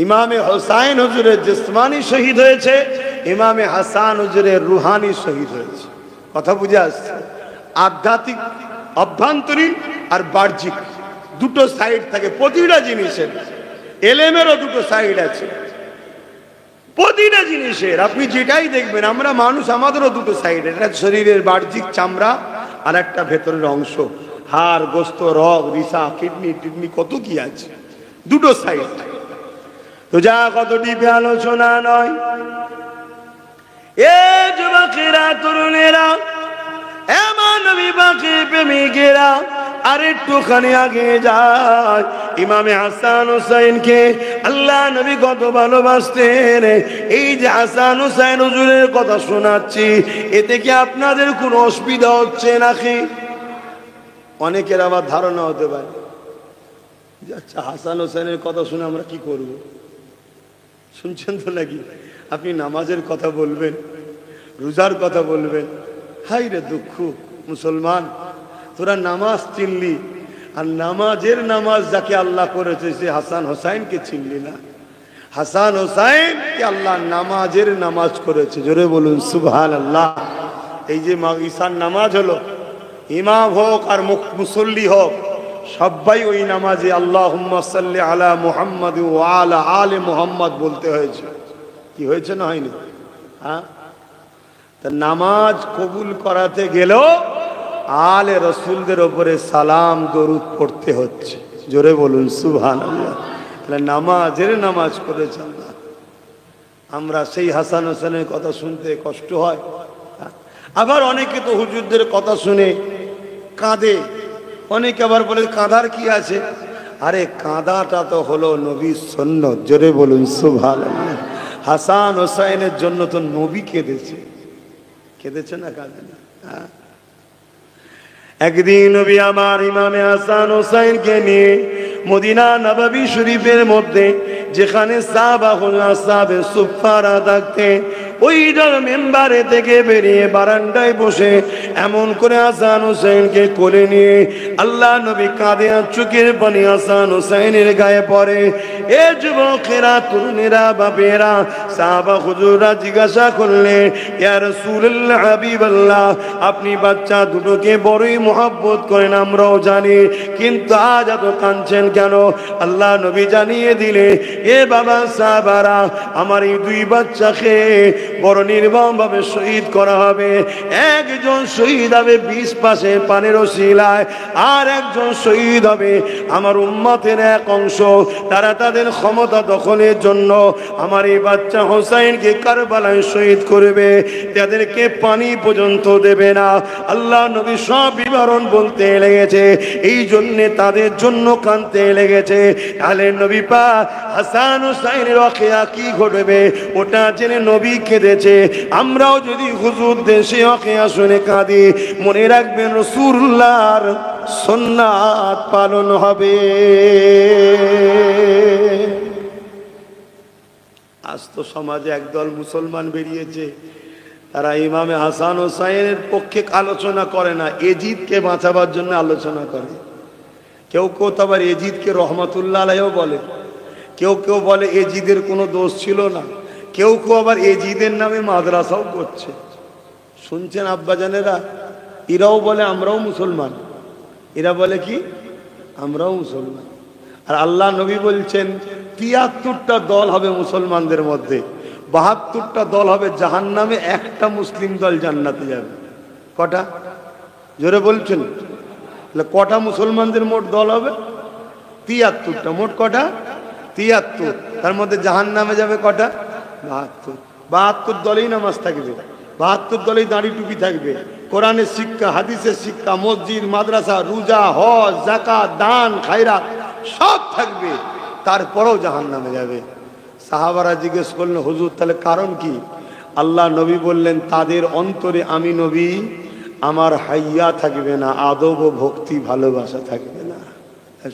ইমামে হোসাইন হুজুরের জিসমানি শহীদ হয়েছে, ইমামে হাসান হুজুরের রুহানি শহীদ হয়েছে। কথা বুঝে আসছে? আধ্যাত্মিক, অভ্যন্তরীণ আর বাহ্যিক দুটো সাইড থাকে প্রতিটা জিনিসের। এলেমেরও দুটো সাইড আছে প্রতিটা জিনিসের। আপনি যেটাই দেখবেন, আমরা মানুষ, আমাদেরও দুটো সাইড। একটা শরীরের বাহ্যিক চামড়া, আর একটা ভেতরের অংশ, হাড়, গোস্ত, রগ, রিসা, কিডনি টিডনি, কত কি আছে, দুটো সাইড। তো যা কত ডিপে আলোচনা নয়। এ যুবকেরা, তরুণেরা, এমন নবী পাকের প্রেমিকেরা, আর একটুখানি আগে যায়। ইমামে হাসান হোসাইনকে আল্লাহ নবী কত ভালোবাসতেন। এই যে হাসান হোসাইন হুজুরের কথা শোনাচ্ছি, এতে কি আপনাদের কোনো অসুবিধা হচ্ছে নাকি? অনেকের আবার ধারণা হতে পারে, আচ্ছা হাসান হোসেনের কথা শুনে আমরা কি করব? শুনছেন তো নাকি? আপনি নামাজের কথা বলবেন, রোজার কথা বলবেন, হাই রে দুঃখ মুসলমান, তোরা নামাজ চিনলি, আর নামাজের নামাজ যাকে আল্লাহ করেছে সে হাসান হোসাইনকে চিনলি না। হাসান হোসাইনকে আল্লাহ নামাজের নামাজ করেছে। জোরে বলুন সুবহানাল্লাহ। এই যে ঈশার নামাজ হলো, ইমাম হোক আর মুসল্লি হোক, সবাই ওই নামাজে আল্লাহুম্মা সাল্লি আলা মুহাম্মাদ ওয়া আলা আলি মুহাম্মাদ বলতে হয়েছে। কি হয়েছে না হয়নি? হ্যাঁ, তা নামাজ কবুল করাতে গেলেও আলে রসুলদের ওপরে সালাম দরুদ পড়তে হচ্ছে। জোরে বলুন সুবহানাল্লাহ। তাহলে নামাজের নামাজ করেছে আল্লাহ। আমরা সেই হাসান হোসেনের কথা শুনতে কষ্ট হয়। আবার অনেকে তো হুজুরদের কথা শুনে কাঁদে, অনেকে আবার বলে কাঁদার কি আছে? আরে কাঁদাটা তো হলো নবীর সুন্নাত। জোরে বলুন সুবহানাল্লাহ। হাসান হোসেনের জন্য তো নবী কেঁদেছে, কেঁদেছে না কাঁদেন? হ্যাঁ, একদিন নবী আমার ইমামে হাসান হোসেনকে নিয়ে মদিনা নববী শরীফের মধ্যে, যেখানে সাহাবে সুফারা থাকতেন, ওই মেম্বারে থেকে বেরিয়ে বারান্দায় বসে এমন করে হাসান হোসেনকে কোলে নিয়ে আল্লাহ নবী কাঁদে, আর চোখের পানি হাসান হোসেনের গায়ে পড়ে। এ যুবকেরা, তরুণেরা, বাপেরা, সাহাবা হুজুররা জিজ্ঞাসা করলেন, ইয়া রাসূলুল্লাহ, হাবিবাল্লাহ, আপনি বাচ্চা দুটোকে বড়ই মহব্বত করেন, আমরাও জানি, কিন্তু আজ এত কাঁদছেন কেন? আল্লাহ নবী জানিয়ে দিলে, এ বাবা সাহাবারা, আমার এই দুই বাচ্চাকে বড় নির্মমভাবে শহীদ করা হবে। একজন শহীদ হবে 20 পাশে পানের ওসিলায়, আর একজন শহীদ হবে আমার উম্মতের এক অংশ, তারা তাদের ক্ষমতা দখলের জন্য আমার এই বাচ্চা হোসাইনকে কারবালায় শহীদ করবে, তাদেরকে পানি পর্যন্ত দেবে না। আল্লাহ নবী সব বিবরণ বলতে লেগেছে, এই জন্যে তাদের জন্য কাঁদতে লেগেছে। তাহলে নবী পাক হাসান হোসাইনের ওয়াকিয়া কি ঘটবে ওটা জেনে নবী কেঁদেছে। আমরাও যদি হুজুর দেশে ওয়াকিয়া শুনে কাঁদি, মনে রাখবেন রাসূলুল্লাহর সুন্নাত পালন হবে। আজ তো সমাজে একদল মুসলমান বেরিয়েছে, তারা ইমামে হাসান হোসাইনের পক্ষে আলোচনা করে না, এজিদকে বাঁচাবার জন্য আলোচনা করে। কেউ কেউ তো আবার এজিদকে রহমাতুল্লাহ আলাইহিও বলে, কেউ কেউ বলে এজিদের কোনো দোষ ছিল না, কেউ কেউ আবার এজিদের নামে মাদ্রাসাও করছে। শুনছেন আব্বাজানেরা? এরাও বলে আমরাও মুসলমান, এরা বলে কি আমরাও মুসলমান। আর আল্লাহ নবী বলছেন ৭৩টা দল হবে মুসলমানদের মধ্যে, ৭২টা দল হবে জাহান্নামে, একটা মুসলিম দল জান্নাতে যাবে। কটা? জোরে বলছেন? কটা মুসলমানদের মোট দল হবে? ৭৩টা। মোট কটা? ৭৩। তার মধ্যে জাহান্নামে যাবে কটা? ৭২। ৭২ দলেই নামাজ থাকবে, ৭২ দলেই দাড়ি টুপি থাকবে, কোরআনের শিক্ষা, হাদিসের শিক্ষা, মসজিদ, মাদ্রাসা, রোজা, হজ, যাকাত, দান, খায়রাত সব থাকবে, তারপরেও জাহান্নামে যাবে। সাহাবারা জিজ্ঞেস করলেন, হুজুর তাহলে কারণ কি? আল্লাহ নবী বললেন, তাদের অন্তরে আমি নবী আমার হাইয়া থাকবে না, আদব ও ভক্তি ভালোবাসা থাকবে না।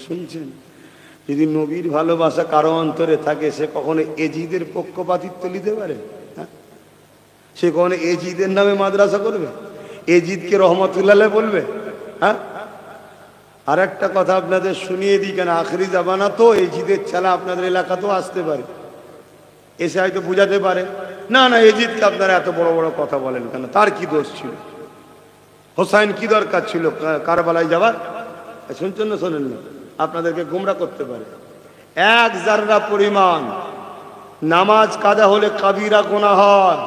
শুনছেন? যদি নবীর ভালোবাসা কারো অন্তরে থাকে, সে কখনো এজিদের পক্ষপাতিত্ব নিতে পারে? সে কখনো এজিদের নামে মাদ্রাসা করবে? এজিদকে রহমতুল্লাহ বলবে? হ্যাঁ। আর একটা কথা আপনাদের শুনিয়ে দিই, কেন আখরি জামানা তো, এজিদের ছেলে আপনাদের এলাকাতেও আসতে পারে, এসে হয়তো বুঝাতে পারে, না না এজিদকে আপনারা এত বড় বড় কথা বলেন কেন, তার কি দোষ ছিল? হোসাইন কি দরকার ছিল কারবালায় যাবার? শুনছেন না শোনেন না? আপনাদেরকে গোমরা করতে পারে। এক জাররা পরিমাণ নামাজ কাজা হলে কাবিরা গুনাহ হয়,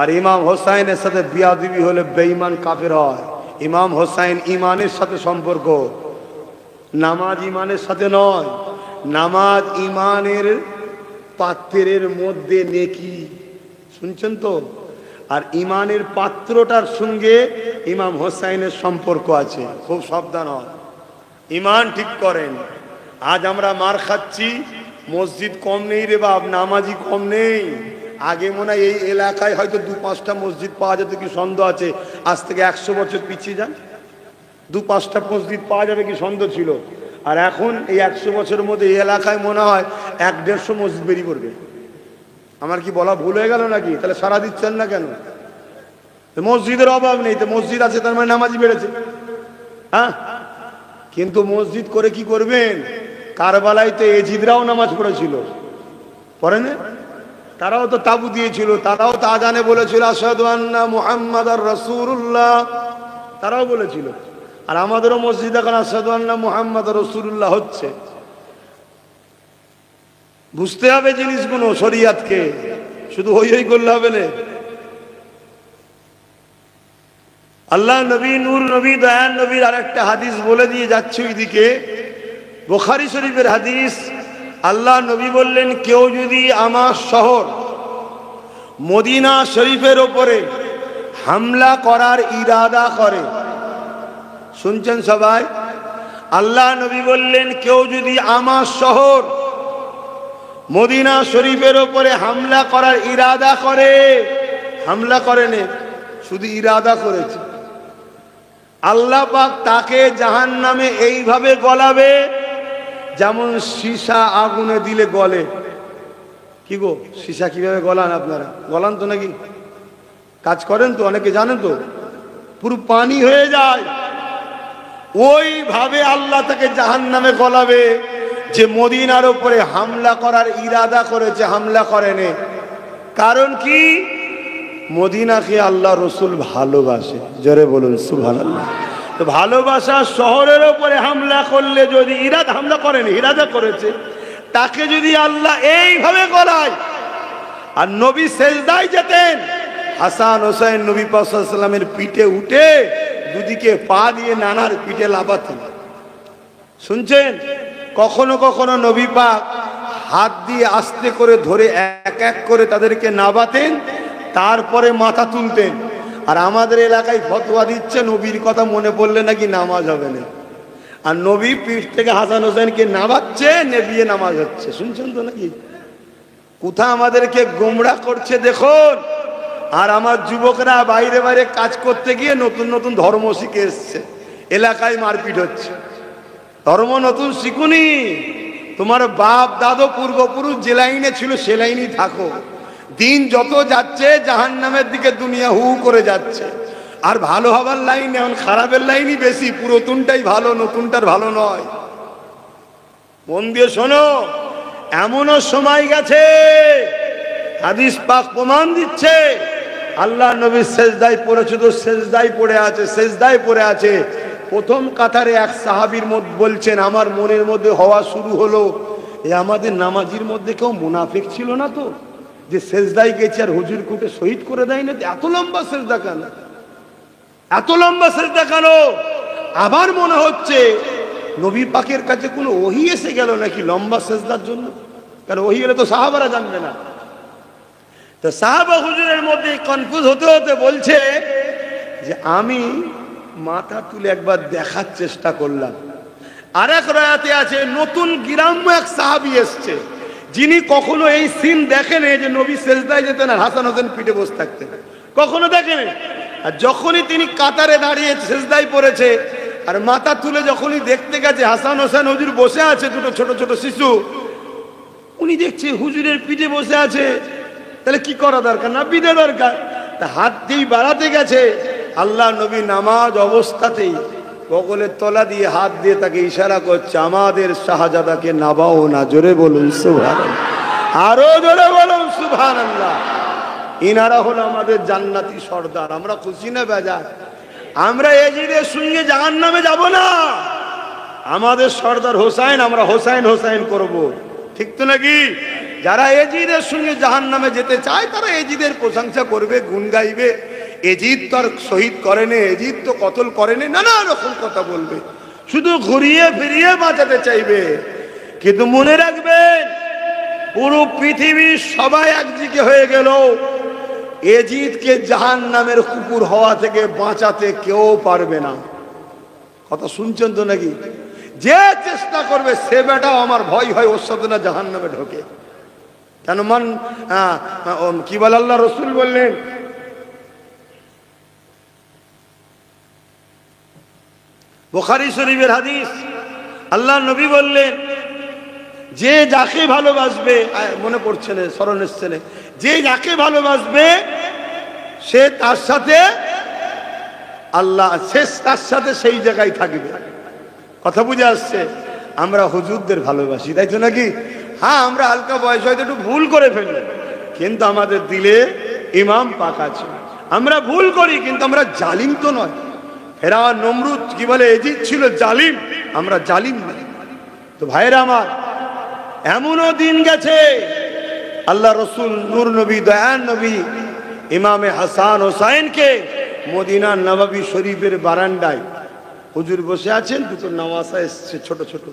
আর ইমাম হোসাইনের সাথে বিয়াদবি হলে বেঈমান কাফের হয়। ইমাম হোসাইন ইমানের সাথে সম্পর্ক, নামাজ ইমানের সাথে নয়। নামাজ ইমানের পাত্রের মধ্যে নেকি, শুনছেন তো? আর ইমানের পাত্রটার সঙ্গে ইমাম হোসাইনের সম্পর্ক আছে, খুব সাবধান হয়, ইমান ঠিক করেন। আজ আমরা মার খাচ্ছি, মসজিদ কম নেই রে বাপ, নামাজি কম নেই। আগে মনে হয় এই এলাকায় হয়তো ২-৫টা মসজিদ পাওয়া যেত, কি সন্দেহ আছে? আজ থেকে ১০০ বছর পিছিয়ে যান, ২-৫টা মসজিদ পাওয়া যাবে কি সন্দেহ ছিল? আর এখন এই ১০০ বছরের মধ্যে এই এলাকায় মনে হয় ১-১৫০ মসজিদ বেরিয়ে পড়বে। আমার কি বলা ভুল হয়ে গেল নাকি? তাহলে সারা দিচ্ছেন না কেন? মসজিদের অভাব নেই, তো মসজিদ আছে তার মানে নামাজি বেড়েছে। হ্যাঁ, কিন্তু মসজিদ করে কি করবেন? কারবালায় তো এজিদরাও নামাজ পড়েছিল, পড়ে না? তারাও তো তাবু দিয়েছিল, তারাও তো আজানে বলেছিল আশহাদু আন্না মুহাম্মাদার রাসূলুল্লাহ, তারাও বলেছিল। আর আমাদেরও মসজিদ এখন আশহাদু আন্না মুহাম্মাদার রাসূলুল্লাহ হচ্ছে। বুঝতে হবে জিনিসগুলো, শরিয়াতকে, শুধু হই হই করলে হবে না। আল্লাহ নবী, নূর নবী, দয়ান নবীর আরেকটা হাদিস বলে দিয়ে যাচ্ছে ওইদিকে, বুখারী শরীফের হাদিস। আল্লাহ নবী বললেন, কেউ যদি আমার শহর মদিনা শরীফের ওপরে হামলা করার ইরাদা করে, শুনছেন সবাই? আল্লাহ নবী বললেন, কেউ যদি আমার শহর মদিনা শরীফের ওপরে হামলা করার ইরাদা করে, হামলা করেনি, শুধু ইরাদা করেছে, আল্লাহ পাক তাকে জাহান্নামে এইভাবে গলাবে যেমন সীসা আগুনে দিলে গলে। কি গো, সীসা কিভাবে গলান আপনারা? গলান তো নাকি? কাজ করেন তো, অনেকে জানেন তো, পুরো পানি হয়ে যায়। ওইভাবে আল্লাহ তাকে জাহান্নামে গলাবে যে মদিনার উপরে হামলা করার ইরাদা করেছে, হামলা করেনি। কারণ কি? মদিনাকে আল্লাহ রসুল ভালোবাসে। জোরে বলুন সুবহানাল্লাহ। তো ভালোবাসা শহরের উপরে হামলা করলে, যদি ইরাদ হামলা করেনি, ইরাদা করেছে, তাকে যদি আল্লাহ এইভাবে করায়, আর নবী সেজদায় যেতেন, হাসান হোসেন নবী পাক সাল্লাল্লাহু আলাইহি ওয়াসাল্লামের পিঠে উঠে দুদিকে পা দিয়ে নানার পিঠে লাফাতেন। শুনছেন? কখনো কখনো নবী পাক হাত দিয়ে আস্তে করে ধরে এক এক করে তাদেরকে নাবাতেন, তারপরে মাথা তুলতেন। আর আমাদের এলাকায় ফতোয়া দিচ্ছে নবীর কথা মনে পড়লে নাকি নামাজ হবে না, আর নবী পিঠ থেকে হাসান হোসেনকে নাবাচ্ছে, নেবিয়ে নামাজ হচ্ছে। শুনছেন তো নাকি? কোথা আমাদেরকে গোমরা করছে দেখুন। আর আমার যুবকরা বাইরে বাইরে কাজ করতে গিয়ে নতুন নতুন ধর্ম শিখে এসছে, এলাকায় মারপিট হচ্ছে। ধর্ম নতুন শিখুনি, তোমার বাপ দাদু পূর্বপুরুষ যে লাইনে ছিল সে লাইনেই থাকো। দিন যত যাচ্ছে জাহান্নামের দিকে দুনিয়া হু করে যাচ্ছে। আর ভালো হবার লাইন এখন খারাপের লাইনই বেশি, পুরাতনটাই ভালো, নতুনটার ভালো নয়। মন দিয়ে শোনো, এমনও সময় গেছে, হাদিস পাক প্রমাণ দিচ্ছে, আল্লাহ নবী সেজদায় পড়েছে, তো সেজদায় পড়ে আছে, সেজদায় পড়ে আছে। প্রথম কাতারে এক সাহাবীর মধ্যে বলছেন, আমার মনের মধ্যে হওয়া শুরু হলো, এ আমাদের নামাজির মধ্যে কেউ মুনাফিক ছিল না তো, যে সেজদায় গেছে আর হুজুর কুটে শহীদ করে দেয় না? এত লম্বা সেজদা কেন? এত লম্বা সেজদা কেন? আবার মনে হচ্ছে নবী পাকের কাছে কোনো ওহী এসে গেল নাকি লম্বা সেজদার জন্য? কারণ ওহী এলে তো সাহাবারা জানবে না। তো সাহাবা হুজুরের মধ্যে কনফিউজ হতে হতে বলছে যে আমি মাথা তুলে একবার দেখার চেষ্টা করলাম। আর এক রায়াতে আছে, নতুন গ্রাম্য এক সাহাবী এসছে, যিনি কখনো এই সিন দেখেনি যে নবী সেজদায় যেতেন আর হাসান হোসেন পিঠে বসে থাকতেন, কখনো দেখেনি। আর যখনই তিনি কাতারে দাঁড়িয়ে সেজদায় পড়েছে আর মাথা তুলে যখনই দেখতে গেছে হাসান হোসেন হুজুর বসে আছে, দুটো ছোট ছোট শিশু, উনি দেখছে হুজুরের পিঠে বসে আছে, তাহলে কি করা দরকার? না পিঠে দরকার। তা হাত দিয়ে বাড়াতে গেছে, আল্লাহ নবী নামাজ অবস্থাতেই বগলের তলা দিয়ে হাত দিয়ে তাকে ইশারা করছে, আমাদের শাহজাদাকে নাবাও না। জোরে বলুন সুবহানাল্লাহ, আরো জোরে বলুন সুবহানাল্লাহ। ইনারা হলো আমাদের জান্নাতি সর্দার। আমরা খুশি না বেজার? আমরা এজিদের সঙ্গে জাহান্নামে যাব না, আমাদের সর্দার হোসাইন, আমরা হোসাইন হোসাইন করব। ঠিক তো নাকি? যারা এজিদের সঙ্গে জাহান্নামে যেতে চায় তারা এজিদের প্রশংসা করবে, গুণ গাইবে। এজিদ তো আর শহীদ করেনি, এজিদ তো কতল করেনি, নানা রকম কথা বলবে, শুধু ঘুরিয়ে ফিরিয়ে বাঁচাতে চাইবে। কিন্তু মনে রাখবেন, পুরো পৃথিবীর সবাই একদিকে হয়ে গেল, এজিদকে জাহান্নামের কুকুর হওয়া থেকে বাঁচাতে কেউ পারবে না। কথা শুনছেন তো নাকি? যে চেষ্টা করবে সে বেটাও আমার ভয় হয় ওর সাথে না জাহান্নামে ঢোকে। কেন মান কি বলে আল্লাহ রসুল বললেন, বুখারী শরীফের হাদিস, আল্লাহ নবী বললেন, যে যাকে ভালোবাসবে, মনে পড়ছে না, স্মরণ এসছে না, যে যাকে ভালোবাসবে সে তার সাথে আল্লাহ, শেষ তার সাথে সেই জায়গায় থাকবে। কথা বুঝে আসছে? আমরা হুজুরদের ভালোবাসি, তাই তো নাকি? হ্যাঁ, আমরা হালকা বয়স হয়তো একটু ভুল করে ফেলি, কিন্তু আমাদের দিলে ইমাম পাক আছে। আমরা ভুল করি কিন্তু আমরা জালিম তো নয়। ফেরাউন নমরুদ কি বলে, এজিদ ছিল জালিম, আমরা জালিম না। তো ভাইরা আমার, এমনও দিন গেছে আল্লাহ রসুল নূর নবী, দয়ান নবী ইমামে হাসান হোসাইনকে মদিনার নববী শরীফের বারান্দায় হুজুর বসে আছেন, দুটো নওয়াসা এসছে ছোট ছোট।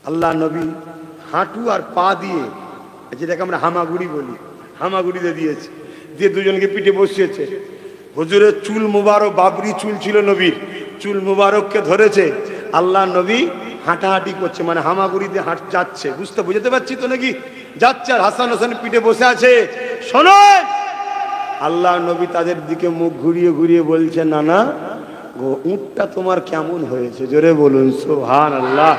আল্লাহ নবী হাঁটু আর পা দিয়ে, যেটাকে আমরা হামাগুড়ি বলি, হামাগুড়িতে দিয়েছে, দিয়ে দুজনকে পিঠে বসিয়েছে। হুজুরের চুল মুবারক, বাবরি চুল ছিল নবীর, চুল মুবারককে ধরেছে। আল্লাহ নবী হাঁটাহাঁটি করছে, মানে হামাগুড়িতে যাচ্ছে, বুঝতে পারছি তো নাকি? যাচ্ছে, আর হাসান হোসেন পিঠে বসে আছে। শোনো, আল্লাহ নবী তাদের দিকে মুখ ঘুরিয়ে ঘুরিয়ে বলছে, নানা গো, উটটা তোমার কেমন হয়েছে? জোরে বলুন সুবহানাল্লাহ।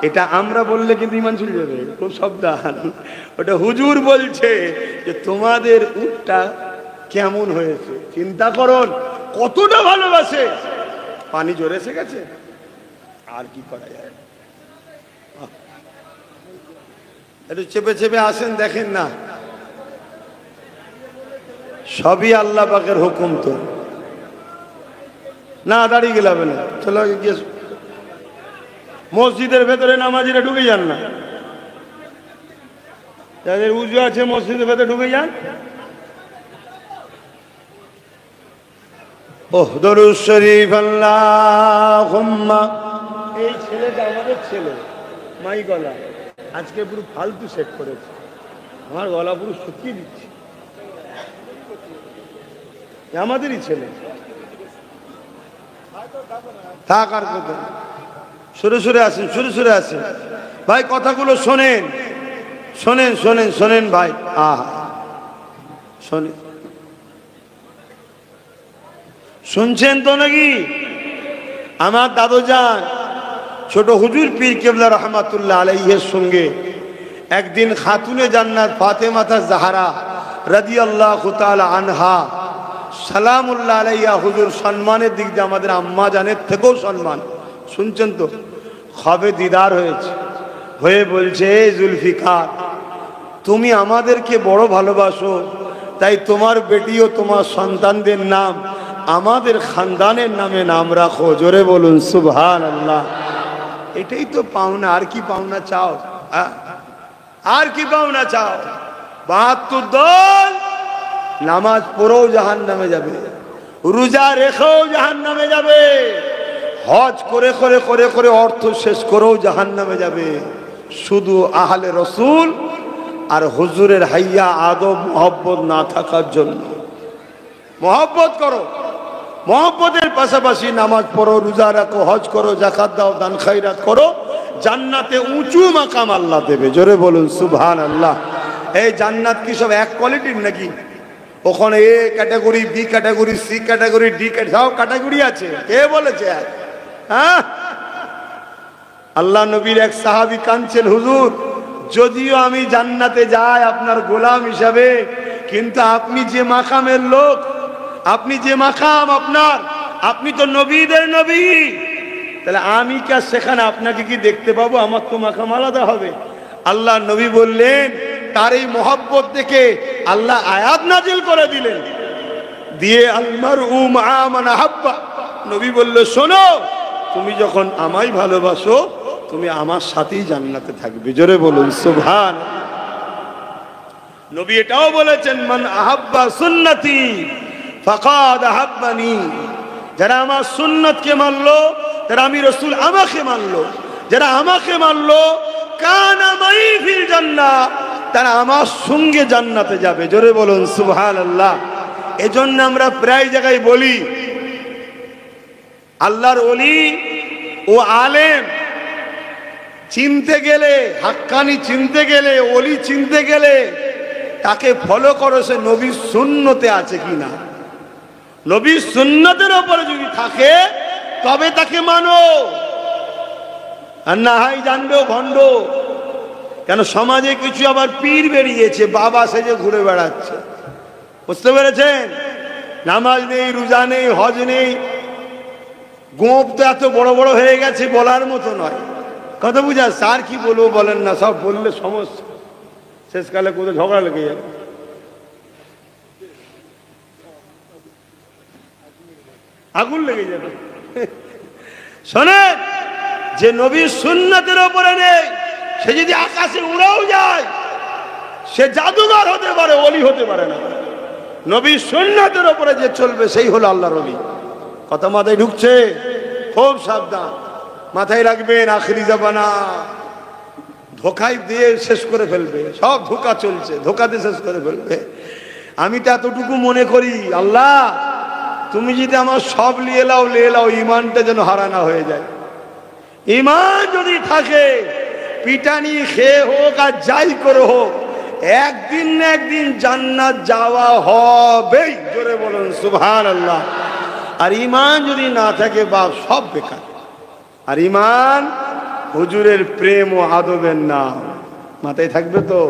এটা আমরা বললে কিন্তু ইমান চলে যাবে, খুব সাবধান। ওটা হুজুর বলছে যে তোমাদের উটটা কেমন হয়েছে। চিন্তা করুন কতটা ভালোবাসে। পানি জোরে এসে গেছে, আর কি করা যায়? একটু চেপে চেপে আসেন, দেখেন না সবই আল্লাহ পাকের হুকুম। তো না দাঁড়িয়ে গেলে হবে না, চলো গিয়ে মসজিদের ভেতরে নামাজিরা ঢুকে যান না, যাদের উজু আছে মসজিদের ভেতরে ঢুকে যান। ওহ দরুদ শরীফ আল্লাহুম্মা। এই ছেলেটা আমাদের ছেলে, মাই গলা আজকে পুরো ফালতু সেট করেছে, আমার গলা পুরো শুকিয়ে দিচ্ছে। আমাদেরই ছেলে, থাক আর কথা। সরে সরে আসেন, সরে সরে আসেন ভাই, কথাগুলো শোনেন, শোনেন শোনেন শোনেন ভাই। আহা শোনেন, শুনছেন তো নাকি? আমার দাদু যান ছোট হুজুর পীর কেবলা রহমাতুল্লাহ আলাইহির সঙ্গে একদিন খাতুনে জান্নাত ফাতেমাতা জাহরা রাদিয়াল্লাহু তাআলা আনহা সালামুল্লাহ আলাইহা, হুজুর সম্মানের দিক দিয়ে আমাদের আম্মা জানের থেকেও সম্মান, শুনছেন তো? খবে দিদার হয়েছে, হয়ে বলছে জুলফিকার তুমি আমাদেরকে বড় ভালোবাসো, তাই তোমার বেটি ও তোমার সন্তানদের নাম আমাদের খানদানের নামে নাম রাখো। জোরে বলুন সুবহানাল্লাহ। এটাই তো পাওনা, আর কি পাওনা চাও? আর কি পাওনা চাও? 72 দল নামাজ পড়েও জাহান্নামে যাবে, রোজা রেখেও জাহান্নামে যাবে, হজ করে করে করে করে অর্থ শেষ করেও জাহান্নামে যাবে, শুধু আহলে রসুল আর হুজুরের হাইয়া আদব মহব্বত না থাকার জন্য। মহব্বত করো, মহব্বতের পাশাপাশি নামাজ পড়ো, রোজা রাখো, হজ করো, যাকাত দাও, দান খায়রাত করো, জান্নাতে উঁচু মাকাম আল্লাহ দেবে। জোরে বলুন সুবহানাল্লাহ। এই জান্নাত কি সব এক কোয়ালিটির নাকি? ওখানে A category, B category, C category, D category, সব ক্যাটাগরি আছে। কে বলেছে? হ্যাঁ, আল্লাহ নবীর এক সাহাবী কাঁদছেন, হুজুর যদিও আমি জান্নাতে যাই আপনার গোলাম হিসাবে, কিন্তু আপনি যে মাকামের লোক, আপনি যে মাকাম আপনার, আপনি তো নবীদের নবী, তাহলে আমি কে সেখানে আপনাকে কি দেখতে পাবো? আমার তো মাকাম আলাদা হবে। আল্লাহ নবী বললেন, তার এই মহব্বত দেখে আল্লাহ আয়াত নাজিল করে দিলেন, দিয়ে আলমারউ মা মান আহাব্বা। নবী বলল, শোনো, তুমি যখন আমায় ভালোবাসো তুমি আমার সাথেই জান্নাতে থাকবে। জোরে বলুন সুবহান। নবী এটাও বলেছেন, মান আহাব্বা সুন্নতি ফাকাদ আহাব্বানি। যারা আমার সুন্নতকে মানলো, যারা আমি রাসূল আমাকে মানলো, যারা আমাকে মানলো, কানা মাই ফিল জান্নাহ, তারা আমার সঙ্গে জান্নাতে যাবে। জোরে বলুন সুবহানাল্লাহ। এজন্য আমরা প্রায় জায়গায় বলি, আল্লাহর ওলি ও আলেম চিনতে গেলে, হাক্কানি চিনতে গেলে, ওলি চিনতে গেলে তাকে ফলো করো সে নবীর সুন্নতে আছে কিনা। নবীর সুন্নতের উপরে যদি থাকে তবে তাকে মানো, আর না হয় জানবে ভণ্ড। কেন সমাজে কিছু আবার পীর বেরিয়েছে, বাবা সেজে ঘুরে বেড়াচ্ছে, বুঝতে পেরেছেন? নামাজ নেই, রোজা নেই, হজ নেই, গোপ তো এত বড় বড় হয়ে গেছে বলার মতো নয়। কথা বুঝা? স্যার কি বলবো বলেন না, সব বললে সমস্যা, শেষকালে কোথাও ঝগড়া লেগে যাবে। আগুন লেগে যাবে। শোনেন, যে নবীর সুন্নতের উপরে নেই, সে যদি আকাশে উড়েও যায় সে জাদুঘর হতে পারে, ওলি হতে পারে না। নবীর সুন্নতের উপরে যে চলবে সেই হলো আল্লাহর ওলি। কথা মাথায় ঢুকছে? খুব সাবধান, মাথায় রাখবেন। আখিরি জামানা ধোকায় দিয়ে শেষ করে ফেলবে, সব ধোকা চলছে, ধোকাতে শেষ করে ফেলবে। আমি তো এতটুকু মনে করি, আল্লাহ তুমি যদি আমার সব নিয়ে লাও, ইমানটা যেন হারা না হয়ে যায়। ইমান যদি থাকে, পিটানি খেয়ে হোক আর যাই করে হোক, একদিন না একদিন জান্নাত যাওয়া হবেই। জোরে বলুন সুবহানাল্লাহ। আর ইমান যদি না থাকে বাপ, সব বেকার। আর ইমান হুজুরের প্রেম ও আদবের নাম, মাথায় থাকবে তো?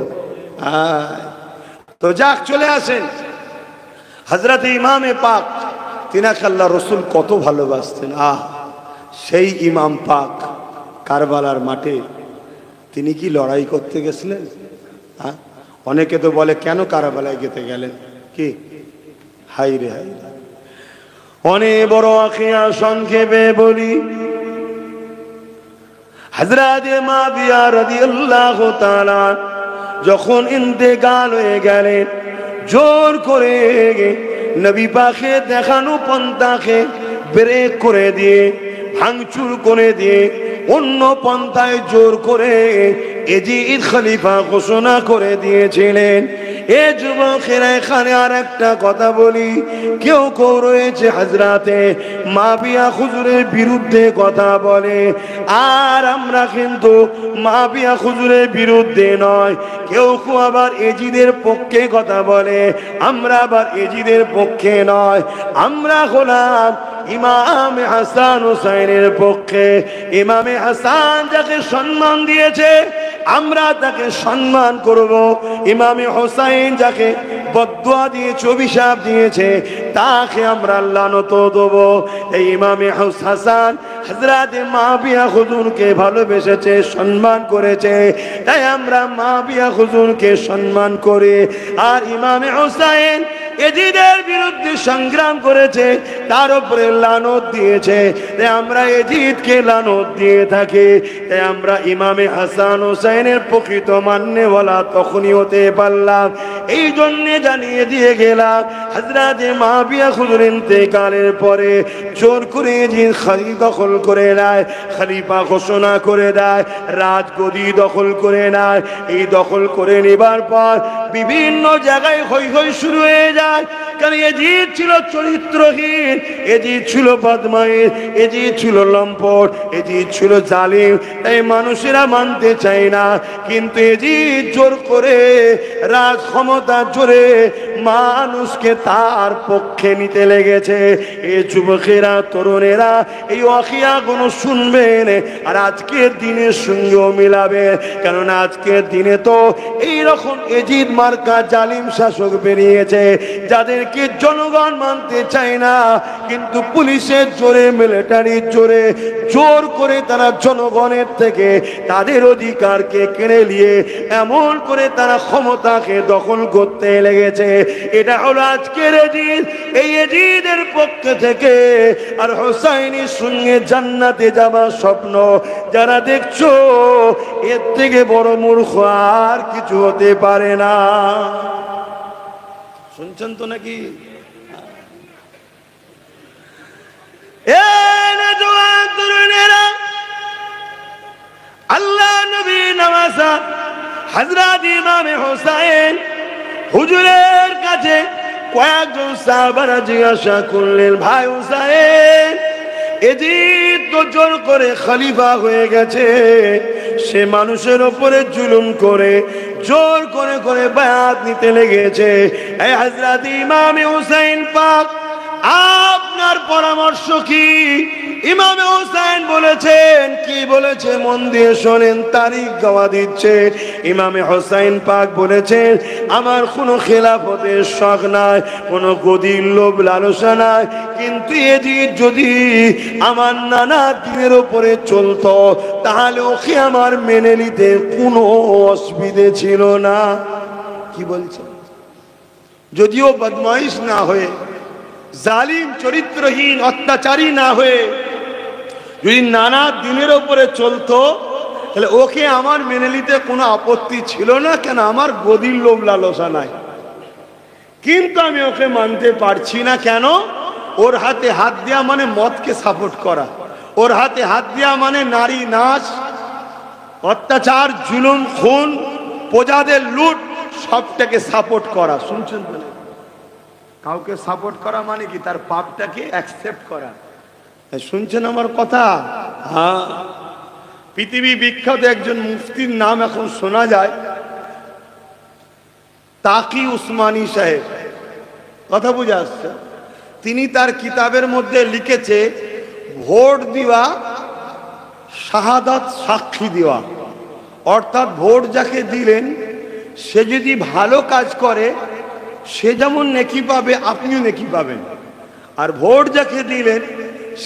তো যাক, চলে আসেন হযরত ইমামে পাক, তিনাকে আল্লাহ রসুল কত ভালোবাসতেন। সেই ইমাম পাক কারবালার মাঠে তিনি কি লড়াই করতে গেছিলেন? অনেকে তো বলে, কেন কারবালায় যেতে গেলেন? কি হাই রে হাই রে। অনেক বড় আখিয়া সংক্ষেপে বলি, হযরত মাবিয়া রাদিয়াল্লাহু তাআলা যখন ইন্তেকাল হয়ে গেলেন, জোর করে নবী পাকের দেখানো পন্থাকে ব্রেক করে দিয়ে, ভাঙচুর করে দিয়ে অন্য পন্থায় জোর করে এজিদ খলিফা ঘোষণা করে দিয়েছিলেন। এ যুবকেরা, এখানে আর একটা কথা বলি, কেউ কেউ রয়েছে হযরতে মাবিয়া হুজুরের বিরুদ্ধে কথা বলে, আর আমরা কিন্তু মাবিয়া হুজুরের বিরুদ্ধে নয়। কেউ কেউ আবার এজিদের পক্ষে কথা বলে, আমরা আবার এজিদের পক্ষে নয়। আমরা হলাম ইমামে হাসান হুসাইনের পক্ষে। ইমামে হাসান যাকে সম্মান দিয়েছে আমরা তাকে সম্মান করব। ইমামে হোসাইন যাকে বদদুয়া দিয়েছে, অভিশাপ দিয়েছে, তাকে আমরা লানত দেব। এই ইমামে হাসান হযরত মাবিয়া হুজুরকে ভালোবেসেছে, সম্মান করেছে, তাই আমরা মাবিয়া হুজুরকে সম্মান করি। আর ইমামে হোসাইন এজিদের বিরুদ্ধে সংগ্রাম করেছে, তার উপরে লানত দিয়েছে, তাই আমরা এজিদকে লানত দিয়ে থাকি। তাই আমরা ইমামে হাসান হোসেনের প্রকৃত মান্যওয়ালা তখনই হতে পারলাম। এই জন্য জানিয়ে দিয়ে গেলাম, হযরত মাবিয়া হুজুর ইন্তেকালের পরে জোর করে এজিদ খলিফা দখল করে নেয়, খলিফা ঘোষণা করে দেয়, রাজগদি দখল করে নেয়। এই দখল করে নেবার পর বিভিন্ন জায়গায় হই হই শুরু হয়ে যায়। কারণ এজিদ ছিল চরিত্রহীন, এজিদ ছিল বদমাইশ, এজিদ ছিল লম্পট, এজিদ ছিল জালিম, তাই মানুষেরা মানতে চায় না। কিন্তু এজিদ জোর করে রাজ ক্ষমতা জোরে মানুষকে তার পক্ষে নিতে লেগেছে। এই যুবকেরা, তরুণেরা এই ওয়াকিয়াগুলো শুনবেন আর আজকের দিনের সঙ্গেও মিলাবে। কেননা আজকের দিনে তো এইরকম এজিদ মার্কা জালিম শাসক বেরিয়েছে, যাদেরকে জনগণ মানতে চায় না, কিন্তু পুলিশের জোরে, মিলিটারির জোরে জোর করে তারা জনগণের থেকে তাদের অধিকারকে কেড়ে নিয়ে এমন করে তারা ক্ষমতাকে দখল করতে লেগেছে। এটা হলো আজকের এজিদ। এই এজিদের পক্ষ থেকে আর হোসাইনের সঙ্গে জান্নাতে যাবার স্বপ্ন যারা দেখছো, এর থেকে বড় মূর্খ আর কিছু হতে পারে না। শুনছেন তো নাকি? আল্লাহ নবী নওয়াজা হযরত ইমামে হোসেন হুজুরের কাছে কয়েকজন সাহাবারা জিজ্ঞাসা করলেন, ভাই হোসেন, এজিদ তো জোর করে খলিফা হয়ে গেছে, সে মানুষের উপরে জুলুম করে জোর করে করে বায়াত নিতে লেগেছে। এই হযরত ইমামে হোসেন পাক, আপনার পরামর্শ কি? ইমামে হোসেন বলেছেন, কি বলেছে মন দিয়ে শোনেন, তারিখ গাওয়া দিচ্ছে। ইমামে হোসেন পাক বলেছেন, আমার কোনো খেলাফতের শখ নাই, কোনো গদির লোভ লালসা নাই, কিন্তু এজিদ যদি আমার নানা দিনের উপরে চলতো তাহলে ওকে আমার মেনে নিতে কোনো অসুবিধে ছিল না। কি বলছেন? যদিও বদমাইশ না হয়ে, জালিম চরিত্রহীন অত্যাচারী না হয়ে যদি নানা দিনের উপরে চলতো তাহলে ওকে আমার মেনে নিতে কোনো আপত্তি ছিল না। কেন? আমার গদির লোভ লালসা নাই। কিন্তু আমি ওকে মানতে পারছি না। কেন? ওর হাতে হাত দেওয়া মানে মদকে সাপোর্ট করা, ওর হাতে হাত দেওয়া মানে নারী নাচ, অত্যাচার, জুলুম, খুন, প্রজাদের লুট, সবটাকে সাপোর্ট করা। শুনছেন তো? কাউকে সাপোর্ট করা মানে কি? তার পাপটাকে অ্যাকসেপ্ট করা। শুনছেন আমার কথা? হ্যাঁ, পৃথিবী বিখ্যাত একজন মুফতির নাম এখন শোনা যায়, তাকি উসমানী সাহেব। কথা বুঝে আসছে? তিনি তার কিতাবের মধ্যে লিখেছে, ভোট দেওয়া শাহাদাত সাক্ষী দেওয়া, অর্থাৎ ভোট যাকে দিলেন সে যদি ভালো কাজ করে সে যেমন নেকি পাবে, আপনিও নেকি পাবেন। আর ভোট যাকে দিলেন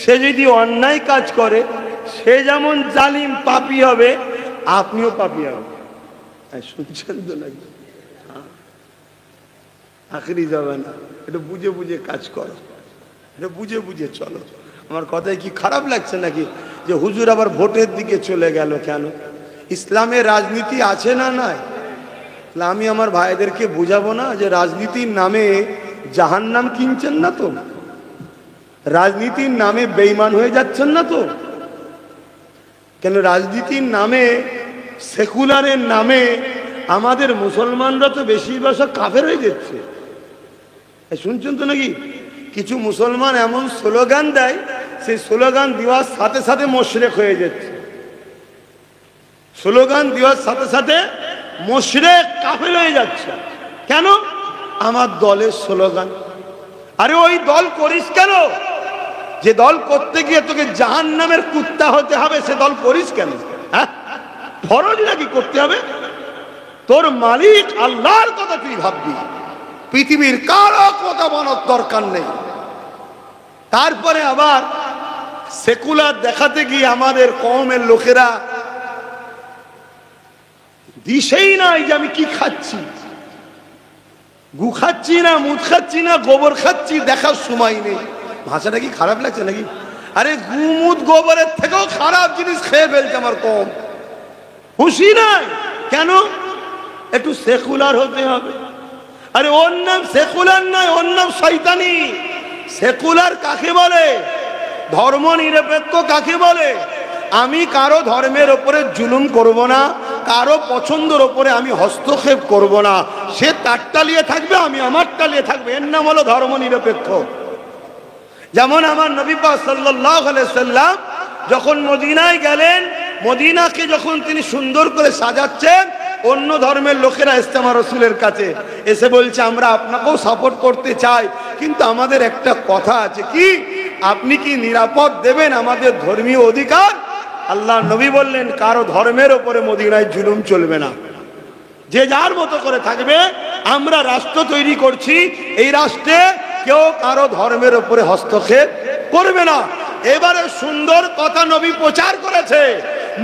সে যদি অন্যায় কাজ করে সে যেমন জালিম পাপী হবে, আপনিও পাপী হবে। শুনছেন তো নাকি? আখরি যাবে না। একটু বুঝে বুঝে কাজ করো, একটু বুঝে বুঝে চলো। আমার কথায় কি খারাপ লাগছে নাকি যে হুজুর আবার ভোটের দিকে চলে গেল কেন? ইসলামে রাজনীতি আছে না নাই? আমি আমার ভাইদেরকে বুঝাবো না যে রাজনীতির নামে জাহান্নাম কিনছেন না তো, রাজনীতির নামে বেঈমান হয়ে যাচ্ছেন না তো? কেন রাজনীতির নামে, সেকুলারের নামে আমাদের মুসলমানরা তো বেশিরভাগ সব কাফের হয়ে যাচ্ছে। শুনছেন তো নাকি? কিছু মুসলমান এমন স্লোগান দেয়, সেই স্লোগান দেওয়ার সাথে সাথে মুশরিক হয়ে যাচ্ছে। স্লোগান দেওয়ার সাথে সাথে মুশরিক কাফের হয়ে যাচ্ছে। কেন? আমার দলের স্লোগান। আরে ওই দল করিস কেন? যে দল করতে গিয়ে তোকে জাহান্নামের কুত্তা হতে হবে, সে দল করিস কেন? হ্যাঁ, ফরজ নাকি করতে হবে? তোর মালিক আল্লাহর কথা তুই ভাববি, পৃথিবীর কারো কথা বলার দরকার নেই। তারপরে আবার সেকুলার দেখাতে গিয়ে আমাদের কওমের লোকেরা দিশেই নাই যে আমি কি খাচ্ছি, গু খাচ্ছি না, মুদ খাচ্ছি না, গোবর খাচ্ছি, দেখার সময় নেই। ভাষাটা কি খারাপ লাগছে নাকি? আরে গুমুদ গোবরের থেকেও খারাপ জিনিস খেয়ে ফেলছে আমার কম, খুশি নাই কেন? একটু সেকুলার হতে হবে। আরে ওর নাম সেকুলার নয়, ওর নাম শয়তানি। সেকুলার কাকে বলে? ধর্ম নিরপেক্ষ কাকে বলে? আমি কারো ধর্মের ওপরে জুলুম করব না, কারো পছন্দের ওপরে আমি হস্তক্ষেপ করব না। সে তারটা নিয়ে থাকবে, আমি আমারটা নিয়ে থাকবে, এর নাম হলো ধর্ম নিরপেক্ষ। যেমন আমার নবী পাক সাল্লাল্লাহু আলাইহি সাল্লাম যখন মদিনায় গেলেন, মদিনাকে যখন তিনি সুন্দর করে সাজাচ্ছেন, অন্য ধর্মের লোকেরা এসছে আমার রাসূলের কাছে, এসে বলছে আমরা আপনাকেও সাপোর্ট করতে চাই, কিন্তু আমাদের একটা কথা আছে, কি আপনি কি নিরাপদ দেবেন আমাদের ধর্মীয় অধিকার? আল্লাহ নবী বললেন কারো ধর্মের ওপরে মদিনায় জুলুম চলবে না, যে যার মতো করে থাকবে। আমরা রাষ্ট্র তৈরি করছি, এই রাষ্ট্রে কেউ কারো ধর্মের উপরে হস্তক্ষেপ করবে না। এবারে সুন্দর কথা নবী প্রচার করেছে,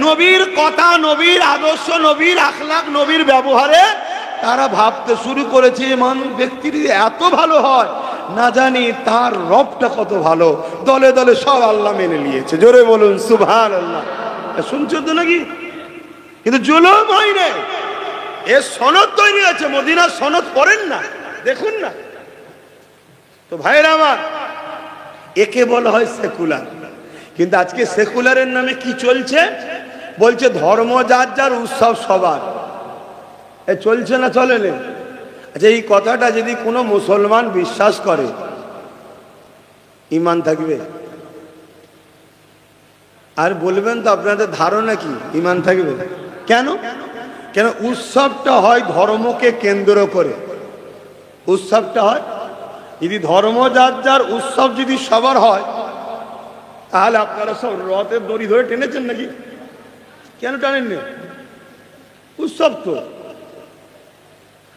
নবীর কথা, নবীর আদর্শ, নবীর আখলাক, নবীর ব্যবহারে তারা ভাবতে শুরু করেছে মানুষ ব্যক্তির এত ভালো হয়, না জানি তার রবটা কত ভালো। দলে দলে সব আল্লাহ মেনে নিয়েছে, জোরে বলুন সুবহানাল্লাহ। শুনছো তো নাকি? কিন্তু জুলুম হয়নি, এর সনদ তৈরি আছে, মদিনার সনদ পড়েন না, দেখুন না তো ভাইরা আমার। একে বলা হয় সেকুলার। কিন্তু আজকে সেকুলারের নামে কি চলছে? বলছে ধর্ম যার যার, উৎসব সবার। এ চলছে না চলে না? আচ্ছা, এই কথাটা যদি কোনো মুসলমান বিশ্বাস করে, ঈমান থাকবে? আর বলবেন তো আপনাদের ধারণা কি ঈমান থাকবে? কেন? কেন উৎসবটা হয় ধর্মকে কেন্দ্র করে, উৎসবটা হয়। যদি ধর্ম যার যার, উৎসব যদি সবার হয়, তাহলে আপনারা সব রথের দড়ি ধরে টেনেছেন নাকি? কেন টানেননি? উৎসব তো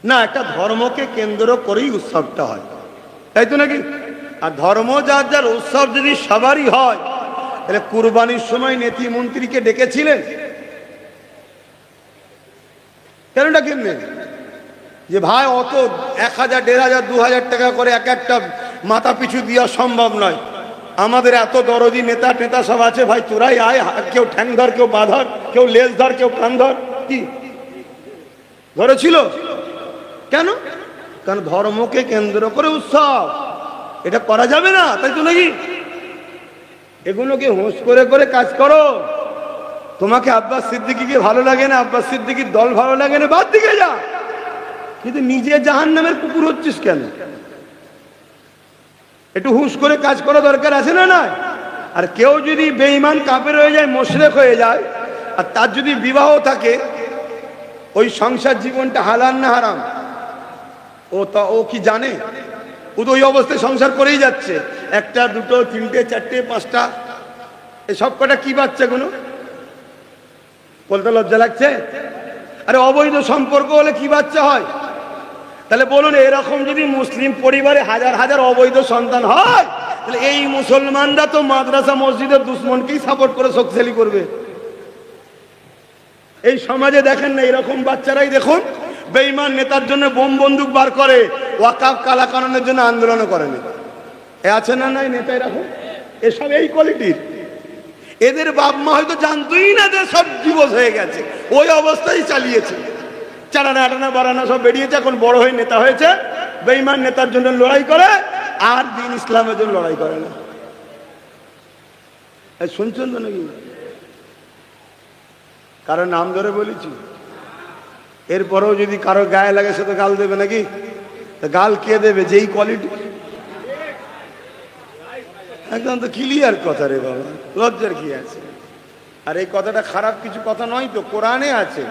না, একটা ধর্মকে কেন্দ্র করেই উৎসবটা হয়, তাই তো নাকি? আর ধর্ম যার যার, উৎসব যদি সবারই হয়, তাহলে কুরবানির সময় নেত্রী মন্ত্রীকে ডেকেছিলেন? কেন ডাকেননি? যে ভাই অত 1000, 1500, 2000 টাকা করে এক একটা মাথা পিছু দেওয়া সম্ভব নয়, আমাদের এত দরদি নেতা টেতা সব আছে, ভাই তোরাই আয়, কেউ ঠ্যাং ধর, কেউ পা ধর, কেউ লেজ ধর, কেউ কান ধর। কি ধরেছিল? কেন? কারণ ধর্মকে কেন্দ্র করে উৎসব, এটা করা যাবে না, তাই তো নাকি? এগুলোকে হোঁশ করে করে কাজ করো। তোমাকে আব্বাস সিদ্দিকীকে ভালো লাগে না, আব্বাস সিদ্দিকীর দল ভালো লাগে না, বাদ দিকে যা, কিন্তু নিজে জাহান্নামের কুকুর হচ্ছিস কেন? একটু হুঁশ করে কাজ করা দরকার আছে না? না। আর কেউ যদি বেঈমান কাফের হয়ে যায়, মুশরিক হয়ে যায়, আর তার যদি বিবাহ থাকে, ওই সংসার জীবনটা হালাল না হারাম ও কি জানে? ও তো ওই অবস্থায় সংসার করেই যাচ্ছে, একটা, দুটো, তিনটে, চারটে, পাঁচটা, এসব কটা কি বাচ্চাগুলো? বলতে লজ্জা লাগছে? আরে অবৈধ সম্পর্ক হলে কি বাচ্চা হয়? তাহলে বলুন, এরকম যদি মুসলিম পরিবারে হাজার হাজার অবৈধ সন্তান হয়, তাহলে এই মুসলমানরা তো মাদ্রাসা মসজিদের দুশ্মনকেই সাপোর্ট করে শক্তিশালী করবে। এই সমাজে দেখেন না, এরকম বাচ্চারাই দেখুন বেঈমান নেতার জন্য বোম বন্দুক বার করে, ওয়াকাফ কালা কানুনের জন্য আন্দোলনও করেনি। এ আছে না নাই নেতা এরকম? এসব এই কোয়ালিটির। এদের বাপ মা হয়তো জানতোই না যে সব দিবস হয়ে গেছে, ওই অবস্থায় চালিয়েছে। চালানা আটানা বাড়ানা সব বেরিয়েছে, এখন বড় হয়ে নেতা হয়েছে, বেঈমান নেতার জন্য লড়াই করে, আর দিন ইসলামের জন্য লড়াই করে না। শুনছেন তো নাকি? কারো নাম ধরে বলেছি? এরপরেও যদি কারো গায়ে লাগে সে তো গাল দেবে নাকি? গাল কে দেবে? যেই কোয়ালিটি। একদম তো ক্লিয়ার কথা রে বাবা, লজ্জার কি আছে? আর এই কথাটা খারাপ কিছু কথা নয় তো, কোরআনে আছে।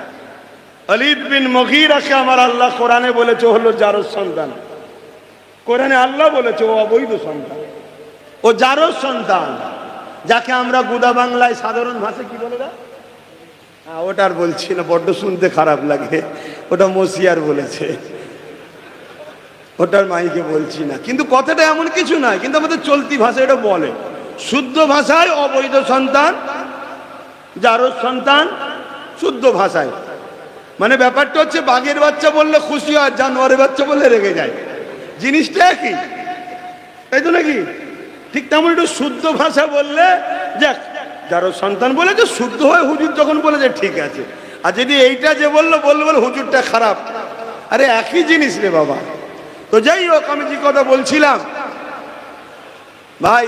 ওয়ালিদ বিন মুগীরাকে আমার আল্লাহ কোরআনে বলেছে হলো জারজ সন্তান। কোরআনে আল্লাহ বলেছে ও অবৈধ সন্তান, ও জারজ সন্তান, যাকে আমরা গুদা বাংলায় সাধারণ ভাষায় কি বলে? ওটা আর বলছি না, বড্ড শুনতে খারাপ লাগে। ওটা মসিয়ার বলেছে, ওটার মাইকে বলছি না। কিন্তু কথাটা এমন কিছু নয়, কিন্তু আমাদের চলতি ভাষায় এটা বলে। শুদ্ধ ভাষায় অবৈধ সন্তান, জারজ সন্তান, শুদ্ধ ভাষায়। মানে ব্যাপারটা হচ্ছে বাঘের বাচ্চা বললে খুশি হয়, জানোয়ারের বাচ্চা বললে রেগে যায়, জিনিসটা একই, তাই তো নাকি? ঠিক তেমন একটু শুদ্ধ ভাষা বললে, যাক যারো সন্তান বলেছে শুদ্ধ হয়ে হুজুর যখন বলেছে ঠিক আছে। আর যদি এইটা যে বললো বলে হুজুরটা খারাপ, আরে একই জিনিস রে বাবা। তো যাই হোক, আমি যে কথা বলছিলাম ভাই,